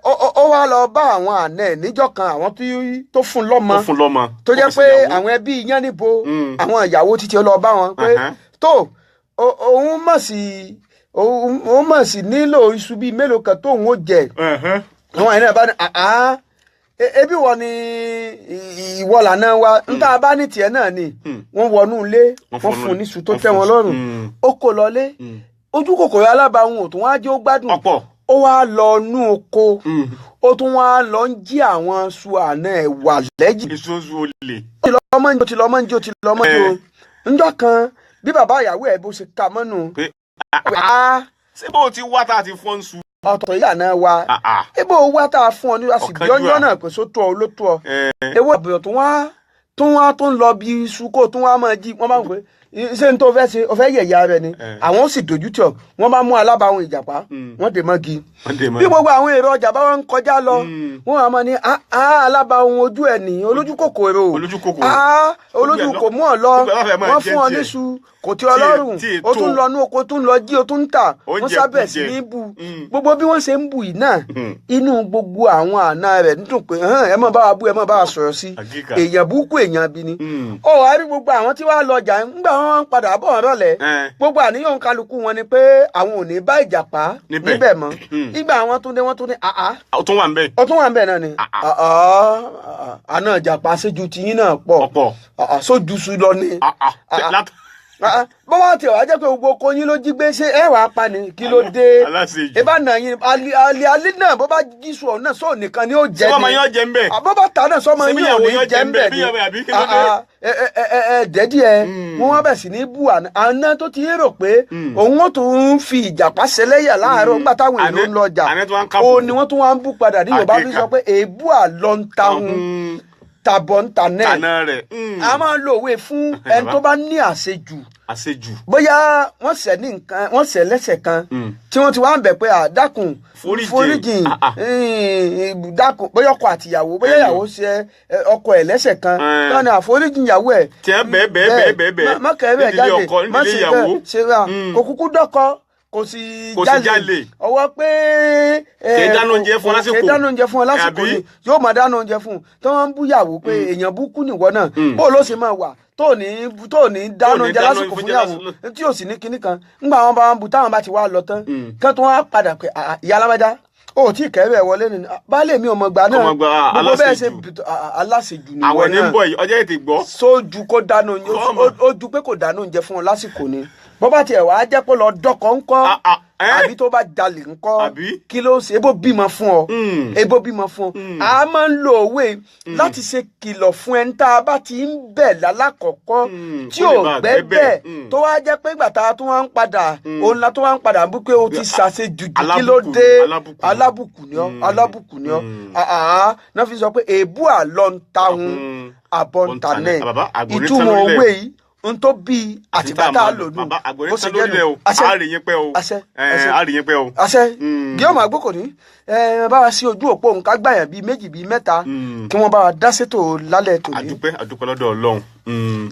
ó wá lọ bá àwọn àna ẹ̀ níjọ́ kan àwọn tó fún lọ́mọ tó jẹ́ pé àwọn ẹbí yẹn níbo àwọn ìyàwó títí ó lọ bá wọn pé tó òun mọ̀ sí nílò iṣu bíi mélòó kan tóun ó jẹ àwọn ẹ̀rọ bá ní ebi wọ ni ìwọ lànà wa níta bá ní tiẹ̀ náà ni wọ́n wọnú ilé wọ́n fún un níṣu tó tẹ́ wọn lọ́rùn ó kó lọlé ojú kòkòrò alábàáhùn ò tún wá jẹ́ ó gbádùn ó wá lọ nú oko ó tún wá lọ ń jí àwọn su àna ẹ̀ wà lẹ́jì ìṣoṣù olè ó ti lọ́mọ́ njó njọ́ kan bí bàbá ìyàwó ẹ̀ bó ṣe ka mọ́nù ṣé bó ti wá tá a ti fọ́n su. ọ̀tọ̀ ìyá náà wa ebo wá tá a fún ọ ní àsìkò ọjọ́ náà pé sótú ọ ló tó ọ ewu àbẹ̀yọ̀ tó ń lọ bí iṣu kó tó wá máa jí wọ́n máa ń pè ṣé n tó fẹ́ ṣe ọ̀fẹ́ yẹ̀yà rẹ ni àwọn ó sì dojú tì ọ wọ́n bá mú alábàáhùn ìjàpá wọ́n dè mọ́gi bí gbogbo àwọn èrò ọjà bá wọn ń kọjá lọ wọ́n á máa ní alábàáhùn ojú ẹ̀ ní olójú kòkòrò olójú kò mú ọ lọ wọ́n fún ọ níṣu kò tí ọlọ́run ó tún lọ ní oko tún lọ jí ó tún ń tà wọ́n sábẹ̀ sí ní bù gbogbo bí wọ́n ṣe ń bù yìí náà inú gbogbo àwọn àna rẹ̀ nítorí pé ẹ mọ̀ bá wa bú ẹ mọ̀ bá wa sọ̀rọ̀ sí èèyàn burúkú èèyàn bí ni ó wàá rí gbogbo àwọn tí wàá lọ jà ńgbà wọn padà bọ̀ ọ́ rọ̀lẹ́ gbogbo àníyàn kálukú wọn ni pé àwọn ò ní bá ìjàpá níbẹ̀ mọ́ ìgbà àwọn tún dé wọ́n tún ní ó tún wà ń bẹ̀ náà ni àná ìjàpá ṣéjú tiyín náà pọ̀ sójú sú lọ ni bọ́wọ́ tí ọ̀wá jẹ́ pé gbogbo oko yín ló jí gbé ṣé ẹ wàá pa ni kí ló dé ìbá nà yín alẹ́ náà bó bá jíṣu ọ̀hún náà sóò nìkan ni ó jẹ́ ni sọ́mọ yín ó jẹ́ ń bẹ̀ bó bá ta náà sọ́mọ yín ò ní jẹ́ ń bẹ̀ ni dẹ́dí ẹ wọ́n wá bẹ̀ sí ní bú àná tó ti rò pé òun ó tún fi ìjàpá ṣẹlẹ́yà láàárọ̀ nígbà táwọn èèyàn ń lọ jà ó ní wọ́n tún wá ń bú padà ní Yorùbá fi sọ pé èébú àlọ́ ń ta hun tàbọ̀ ń tà náà a máa ń lo òwe fún ẹni tó bá ní àṣejù bóyá wọ́n ṣẹ̀ ní nǹkan wọ́n ṣẹ̀ lẹ́sẹ̀ kan tí wọ́n ti wá ń bẹ̀ pé dákun foríjìn dákun bóyá ọkọ àtìyàwó bóyá ìyàwó ṣe ọkọ ẹ̀ lẹ́sẹ̀ kan náà ni àforíjìn ìyàwó ẹ̀ tí ẹ bẹ́ẹ̀ má kẹ́ bẹ́ẹ̀ jáde má ṣe bẹ́ẹ̀ ṣe ra kò kúkú dọ́kọ kò sì jalè ọwọ́ pé kẹdáná oúnjẹ fún ọ lásìkò ni yóò máa dáná oúnjẹ fún un tí wọ́n ń búyàwó pé èèyàn búkú nìwọ náà bó ló ṣe máa wà tó ní dáná oúnjẹ lásìkò fún yàwó tí yóò sì ní kinní kan ńgbà wọn bá wọn bu táwọn bá ti wá lọ tán kí wọn wá padà pé ìyá alábàjá ó tí kẹrẹ wọlé ni baálé mi ọmọ gbà náà gbogbo bẹ́ẹ̀ ṣe aláṣejù ni àwọn ní bọ̀ yìí ọjọ́ ètè gbọ́. sójú kó dáná oúnjẹ ó ju pé kò dáná oúnjẹ fún ọ lásìkò ni bó bá tiẹ̀ wàá jẹ́ pé lọ dọ́kọ̀ ńkọ́ àbí tó bá jalè ńkọ́ kí ló ṣe ebo bímọ fún ọ a máa ń lo òwe láti ṣe kìlọ̀ fún ẹni tá a bá ti ń bẹ̀ lálákọ̀ọ́kọ́ tí ò gbẹ́ bẹ́ẹ̀ tó wá jẹ́ pé ìgbà tá a tún wá ń padà òun la tó wá ń padà bú pé o ti ṣàṣe jùjù kí ló dé alábùkù ni ọ́ náà fi sọ pé èébú àlọ́ ń ta hun àbọ̀ ń ta náà ìtumọ̀ òwe yìí n tó bí àtìgbà tá a lò nù bó ṣe jẹ́ nù àṣẹ àríyìn pẹ́ o àṣẹ Guillaume Agbókòní bá wa sí ojú òpó nǹkan gbàyàn bíi méjì bíi mẹ́ta kí wọ́n bá wa dá sétò lálẹ́ tòní. àdúpẹ́ lọ́dọ̀ Ọlọ́run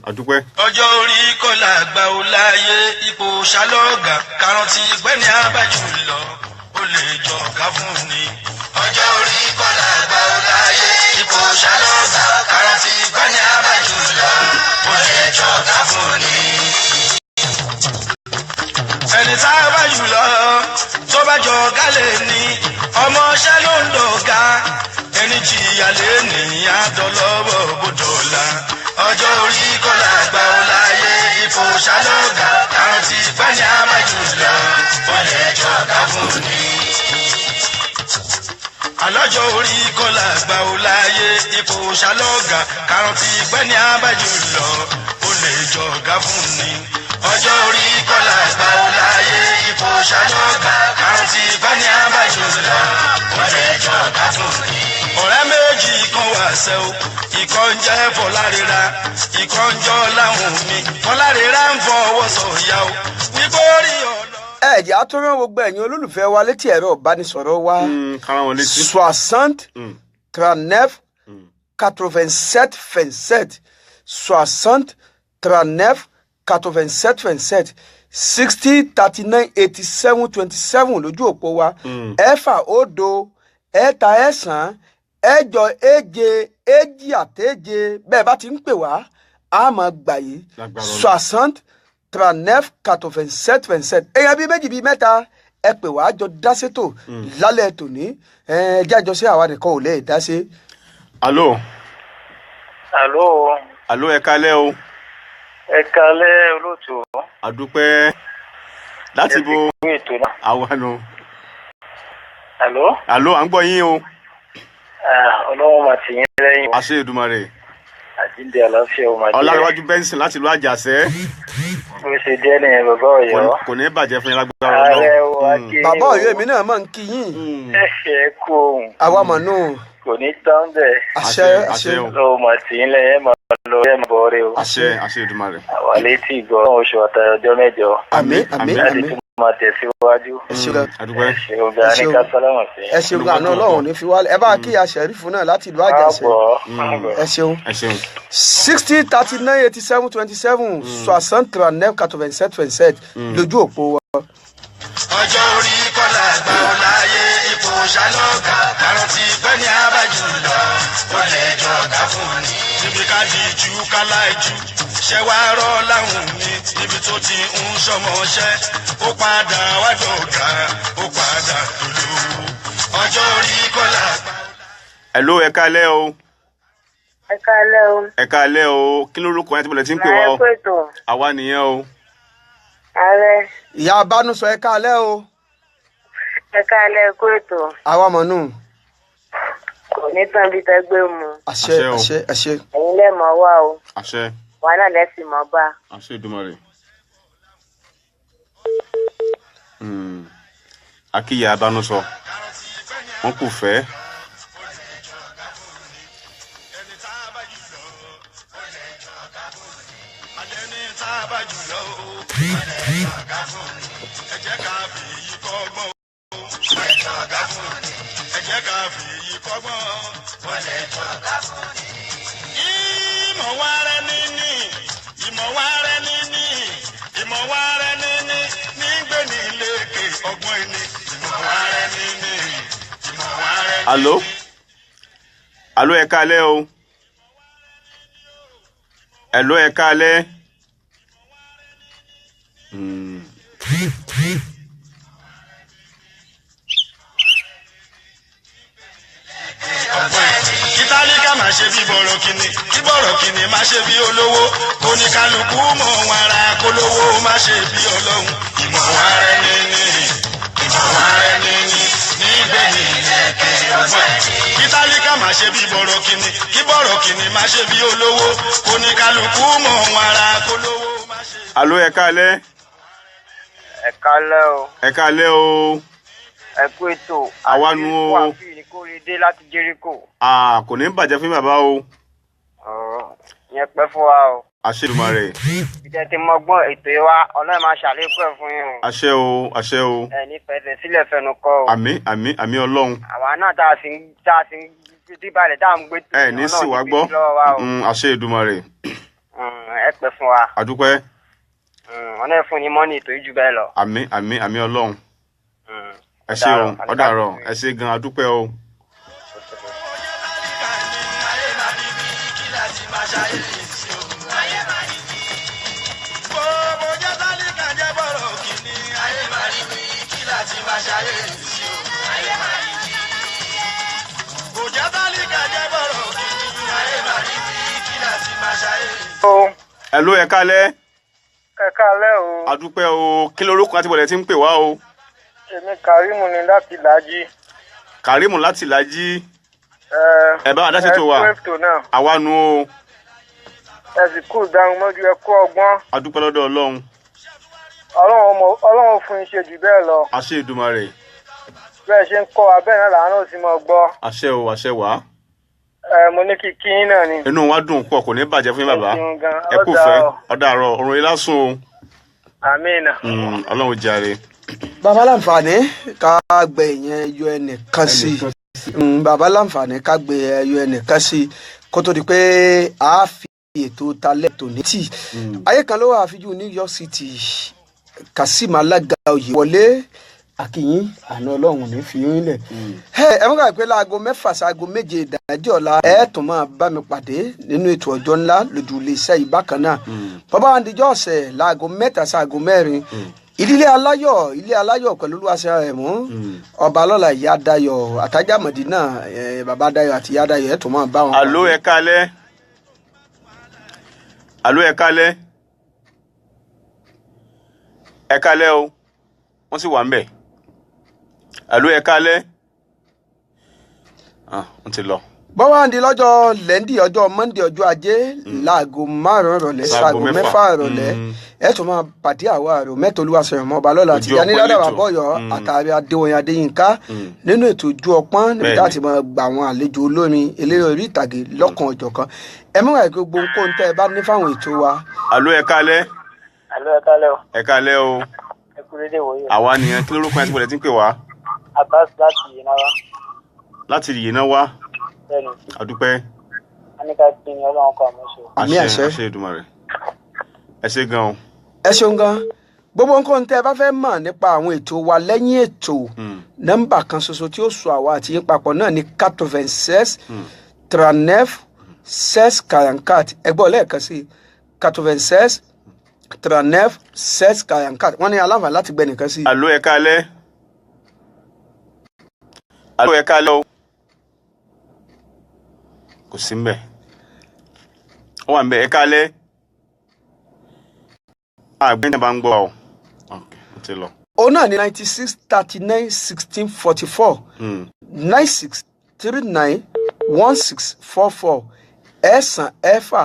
àdúpẹ́. ọjọ́ orí kọlà àgbà ò láyé ipò ṣálọ́ọ̀gà karùn-ún gbẹ́ni abájú lọ ó lè jọ ká fún ni. ọjọ́ orí kọlà àgbà ò láyé ipò ṣálọ́ọ̀gà karùn-ún gbẹ́ni abájú lọ ó lè jọ ká fún ni. ẹni tá a bá jù lọ tó bá jọ gálẹ̀ ni ọmọọṣẹ́ ló ń dọ̀gá ẹni jìyà lé nìyà dọ́lọ́wọ́ bọ́dọ̀ọ́lá. ọjọ́ orí kọlà àgbà ò láyé ipò ṣálọ́ọ̀gà karùn-ún gbẹ́ni abájú lọ ó lè jọ ká fún ni. alọ́jọ́ orí kọlà àgbà ò láyé ipò ṣálọ́ọ̀gà karùn-ún gbẹ́ni abájú lọ ó lè jọ ká fún ni. ọjọ́ orí kọlà àgbà ò láyé ipò ṣálọ́ọ̀gà karùn-ún gbẹ́ni abájú lọ ó lè jọ ká fún ni. ọ̀rẹ́ méjì kan wà sẹ́ o ìkan ń jẹ́ Fọlárẹ́ra ìkan ń jọ láwọn mi Fọlárẹ́ra ń fọwọ́ sọ̀yà o wípé ó rí ọ̀nà. ẹ̀jẹ̀ á tó rán gbogbo ẹ̀yin olólùfẹ́ wa létí ẹ̀rọ ìbánisọ̀rọ̀ wa 60 39 87 27 60 39 87 27 60 39 87 27 lójú òpó wa ẹ̀fà òdo ẹ̀ta ẹ̀sán ẹ̀jọ èje èjì àtẹ̀jẹ bẹ́ẹ̀ bá ti ń pè wá a máa gbà yìí 60 39 87 27 èèyàn bíi méjì bíi mẹ́ta ẹ pè wá jọ dá sétò lálẹ́ tòní ẹjẹ́ àjọṣe àwa nìkan ò lè dá sí. alo ẹ kálẹ́ o. ẹ kálẹ́ olóòtú. àdúpẹ́ láti bo àwa nù. alo à ń gbọ́ yín o. ọlọ́wọ́ máa ti yín lẹ́yìn. àṣẹ Èdùmàrè. àjíǹde àlàáfíà ó máa jẹ́. ọlárẹ̀wájú bẹ́ńsìn láti ìlú Àjàṣẹ́. bó ṣe jẹ́ nìyẹn bàbá Ọ̀yọ́. kò ní bàjẹ́ fún yín lágbára Ọlọ́run. ààrẹ wa kí. bàbá Ọ̀yọ́ èmi náà máa ń kí yín. ẹ kú ohun. àwa mọ̀ nù. kò ní tán bẹ́ẹ̀. àṣẹ ọlọ́wọ́ máa ti yín lẹ́yìn máa lọ ẹ̀ máa bọ̀ ọ́rẹ́ o. àṣẹ Èdùmàrè. àwa létí ìgbọ́ oṣù àtàyọjọ́ mẹ́jọ. àmín láti tún máa tẹ̀síwájú. ẹ ṣeun ọ̀gá ní ká sálámù sí. ẹ ṣeun àná Ọlọ́run ní fi wálé ẹ bá kí aṣẹ̀rífù náà láti ìlú Àjàṣẹ́ ẹ ṣeun 60 39 87 27 60 39 87 27 lójú òpó wa. ọjọ́ orí kọlà àgbà ò láyé ipò ṣálọ́ọ̀gà karùn-ún gbẹ́ni abájú lọ ó lè jọ ká fún ni. níbi ká di ìjú kálá ìjú ṣẹ́ wá rọ́ láwùn mi níbi tó ti ń ṣọmọṣẹ́ ó padà wá dọ̀gá ó padà dolówó. ọjọ́ orí kọlà àgbà. hello ẹ kálẹ́ o. ẹ kálẹ́ o. ẹ kálẹ́ o kí lórúkọ yẹn tí mo lè ti ń pè wá o. àwa nìyẹn o. ààrẹ. ìyá abánusọ ẹ kálẹ́ o. ẹ kálẹ́ kó ètò. àwa mọ̀ nù. kò ní tán bí tẹgbẹ́ mu. àṣẹ àṣẹ àṣẹ. ẹ̀yin lẹ́mọ̀ wá o. àṣẹ. wàhálà lẹ́sìn mọ́ bá. àṣẹ Èdùmàrè. akíyà abánusọ wọn kò fẹ́. alo ẹ kálẹ́ o. hello ẹ kálẹ́. kítálíkà máa ṣe bí bọ̀rọ̀ kìíní kí bọ̀rọ̀ kìíní máa ṣe bí olówó oníkálukú mọ̀ wọn ara kólówó máa ṣe bí ọlọ́run ìmọ̀ wọn ara ẹni ní ìmọ̀ wọn ara ẹni ní nígbẹ̀yìn ìlẹ̀kẹ̀ ọgbọ́n. kítálíkà máa ṣe bí bọ̀rọ̀ kìíní kí bọ̀rọ̀ kìíní máa ṣe bí olówó oníkálukú mọ̀ wọn ara kólówó máa ṣe. alo ẹ kálẹ́. ẹ kálẹ́ o. ẹ kálẹ́ o. ẹ kú ètò. àwa nu o. àti ìwà Kórèdé láti Jẹ́ríkò. kò ní bàjẹ́ fún bàbá o. ìyẹn pẹ́ fún wa o. àṣẹ Èdùmàrè. ìjẹ́ tí mo gbọ́ ètò yìí wá ọlọ́run máa ṣàlékún ẹ̀ fún yín o. àṣẹ o àṣẹ o. ẹ ní fẹsẹ̀ sílẹ̀ fẹnu kọ́ o. àmín àmín àmín Ọlọ́run. àwa náà tá a sì ń díbalẹ̀ tá a ń gbé tó ẹ ní sì wá gbọ́ àṣẹ Èdùmàrè. ẹ pẹ́ fún wa. àdúpẹ́. ọ̀nà ẹ̀fún ni mọ́nì ètò yìí jù bẹ́ẹ̀ lọ. àmín àmín àmín Ọlọ́run. ẹ ṣé o ọ̀dàrọ̀ ẹ ṣé gan adúpẹ́ o. Hello, ẹ kálẹ́. Ẹ kálẹ́ o. Adúpẹ́ o. Kí lorúkọ àti bọ̀lẹ̀ tí ń pè wá o? Èmi Kàrímù ni láti Lájí. Kàrímù láti Lájí. Ẹ bá wa dá ṣètò wa. Àwa nu o. Ẹ sì kú ìdáhùn mọ́jú ẹ kú ọgbọ́n. Adúpẹ́ lọ́dọ̀ Ọlọ́run. Ọlọ́run fún iṣẹ́ jù bẹ́ẹ̀ lọ. Àṣẹ Èdùmàrè. Bẹ́ẹ̀ ṣe ń kọ́ abẹ́ náà làánú sì mọ̀ gbọ́. Àṣẹ o àṣẹ wá. Mo ní kí yín náà ni. Inú wa dùn pọ̀ kò ní bàjẹ́ fún yín bàbá. Ẹ kú fẹ́ ọ̀dàrọ̀ òrùn ilá sùn o. Àmín. Ọlọ́run jàre. Bàbá láǹfààní ká gbé yẹn yọ ẹnìkan sí. Bàbá láǹfààní ká gbé yọ ẹnìkan sí kó tó di pé a fi ètò talẹ̀ tò ní tì. Ayé kan ló wà àfijú New York City Kasim Alága Oyèwọlé akínyìn àná Ọlọ́run ní fi yín lẹ̀. Ẹ mọ̀ ká pé láago 6 sí aago 7 ìdájí ọ̀la ẹ tún máa bá mi pàdé nínú ètò ọjọ́ ńlá lójú iléeṣẹ́ yìí bákan náà. Bàbá wa dijọ́ ọ̀sẹ̀ láago 3 sí aago 4 ilé aláyọ̀ pẹ̀lú olúwaṣẹ́ rẹ̀ mú ọba lọ́la ìyá Dayọ̀ àtàjàmọ̀dì náà bàbá Dayọ̀ àti ìyá Dayọ̀ ẹ tún máa bá wọn. Àló ẹ kálẹ́. Àló ẹ kálẹ́. Ẹ kálẹ́ o wọ́n sì wà ń bẹ̀. Àló ẹ kálẹ́. Wọ́n ti lọ. Bọ́wọ́ àǹdí lọ́jọ́ lẹ́ndì ọjọ́ Monday ọjọ́ ajé láago 5 ìrọ̀lẹ́ sáago 6 ìrọ̀lẹ́ ẹ tún máa pàdé àwọn àrò mẹ́ta olúwaṣẹ́ ọmọ ọba lọ́la àti yanilada bàbọ̀yọ̀ àtàrí Adéwọ̀nyí Adéyínká nínú ètò ojú ọpọ́n níbi láti máa gba àwọn àlejò olórin eléré orí ìtàgé lọ́kàn ọ̀jọ̀kan ẹ mú àìkú gbogbo nǹkan tẹ́ ẹ bá ní fáwọn ètò wa. Àló ẹ kálẹ́. Àló ẹ kálẹ́ o. Ẹ kálẹ́ o. Ẹ kú dédé wòye. Àwa nìyẹn kí lórúkọ yẹn ti bọ̀lẹ̀ tí ń pè wá. Abbas láti Yinawa. Láti Yinawa. Bẹ́ẹ̀ni. Adúpẹ́. Aníkà tí ni Ọlọ́run kọ́ àmọ́ ṣe. Àṣẹ Èdùmàrè. Ẹ ṣé gan o. Ẹ ṣeun gan. Gbogbo nǹkan tẹ́ ẹ bá fẹ́ mọ̀ nípa àwọn ètò wa lẹ́yìn ètò nọ́mbà kan ṣoṣo tí ó so àwa àti yín papọ̀ náà ní 96 39 16 44 ẹgbẹ́ lẹ́ẹ̀kan sí 96 39 16 44 wọ́n ní aláǹfààní láti gbẹ nìkan sí. Àló ẹ kálẹ́. Àló ẹ kálẹ́ o. Kò sí mbẹ̀. Ó wà mbẹ̀ ẹ kálẹ́. Àgbẹ̀yìn bá ń gbọ́ o. Ó ti lọ. Ó náà ní 96 39 16 44 96 39 16 44 ẹ̀sán ẹ̀fà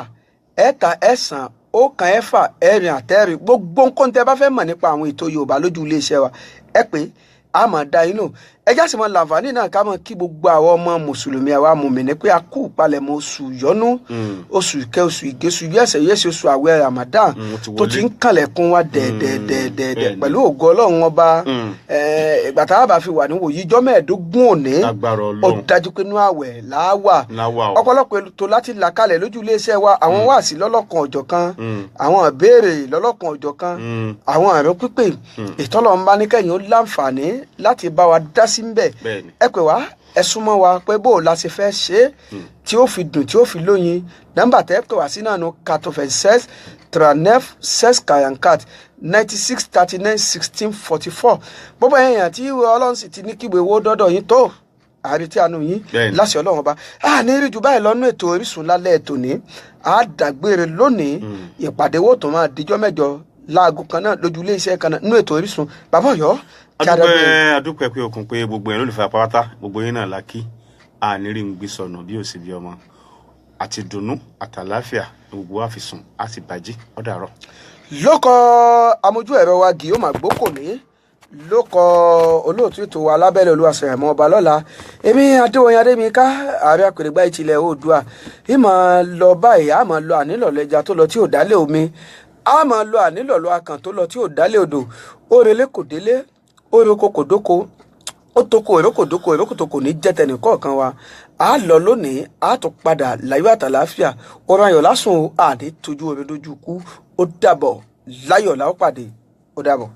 ẹ̀ta ẹ̀sán ọ̀kan ẹ̀fà ẹ̀rin àtẹ̀rin gbogbo nǹkan tẹ́ bá fẹ́ mọ̀ nípa àwọn ètò Yorùbá lójú iléeṣẹ́ wa ẹ pé a máa da inú ẹjá sì mọ láǹfààní náà ká mọ kí gbogbo àwọn ọmọ mùsùlùmí àwa mùmínì pé a kú palẹ̀mọ́ oṣù yọ́nú oṣù ìkẹ́ oṣù ìgésù yẹ́sẹ̀ yẹ́sẹ̀ oṣù àwẹ̀ Ramadan tó ti ń kànlẹ̀kùn wa dẹ̀dẹ̀dẹ̀dẹ̀ pẹ̀lú ògo Ọlọ́run ọba ìgbà tá a bá fi wà níwò yíjọ́ 15 òní ó dájú pé inú àwẹ̀ làwà ọ̀pọ̀lọpọ̀ ètò láti là kalẹ̀ lójú iléeṣẹ́ wa àwọn wáàsí lọ́lọ́kan ọ̀jọ̀kan àwọn ìbéèrè lọ́lọ́kan ọ̀jọ̀kan àwọn àrùn pípé ìtọ́lọ́mbá ní kẹ́yìn ó láǹfààní láti bá wa dá sí mbẹ ẹ pè wá ẹ súnmọ́ wa pé bó o la ṣe fẹ́ ṣe é tí ó fi dùn tí ó fi lóyin nọ́mbà tẹ́ pè wá sí náà nù 96 39 16 44 96 39 16 44 gbogbo èèyàn tí Ọlọ́run sì ti ní kígbe owó dọ́dọ̀ yín tó àrètí àánú yín láṣẹ Ọlọ́run ọba ní rí jù báyìí lọ́nà ètò Orísun lálẹ́ ètò ní àdàgbére lónìí ìpàdé wo tó máa dijọ́ mẹ́jọ láago kan náà lójú iléeṣẹ́ kan náà nínú ètò Orísun bàbá Ọ̀yọ́. Adúpẹ́ pé okùn pé gbogbo yẹn lólùfẹ́ apáwátá gbogbo yín náà lákì àníri ń gbé sọnù bí ó sì bí ọmọ àti dùnnú àtàláfíà gbogbo wa fi sùn á sì bàjí ọ̀dàrọ̀. Lóko amójú ẹ̀rọ wa Guillaume Àgbókòlé ló kọ olóòtú ètò wa lábẹ́lẹ̀ Olúwaṣeyẹmọ ọba lọ́la èmi Adéwọ̀nyí Adémíká ààrẹ àpèrègbà ìtìlẹ̀ Oòduà ìmọ̀ lọ báyìí àmọ́ lọ ànílọ̀lẹ́ja tó lọ tí ò dálé omi àmọ́ lọ ànílọ̀lọ́ akàn tó lọ tí ò dálé odò òrèlé kò délé òrèkò kò dóko ó toko èròkòdóko èròkòtòkò ní jẹ́tẹ̀nì kọ̀ọ̀kan wa a lọ lónìí a tún padà láyọ̀ àtàláfíà ọ̀rọ̀ ayọ̀ lásùn àdé tójú omi dójú kú ó dàbọ̀ láyọ̀ láó pàdé ó dàbọ̀.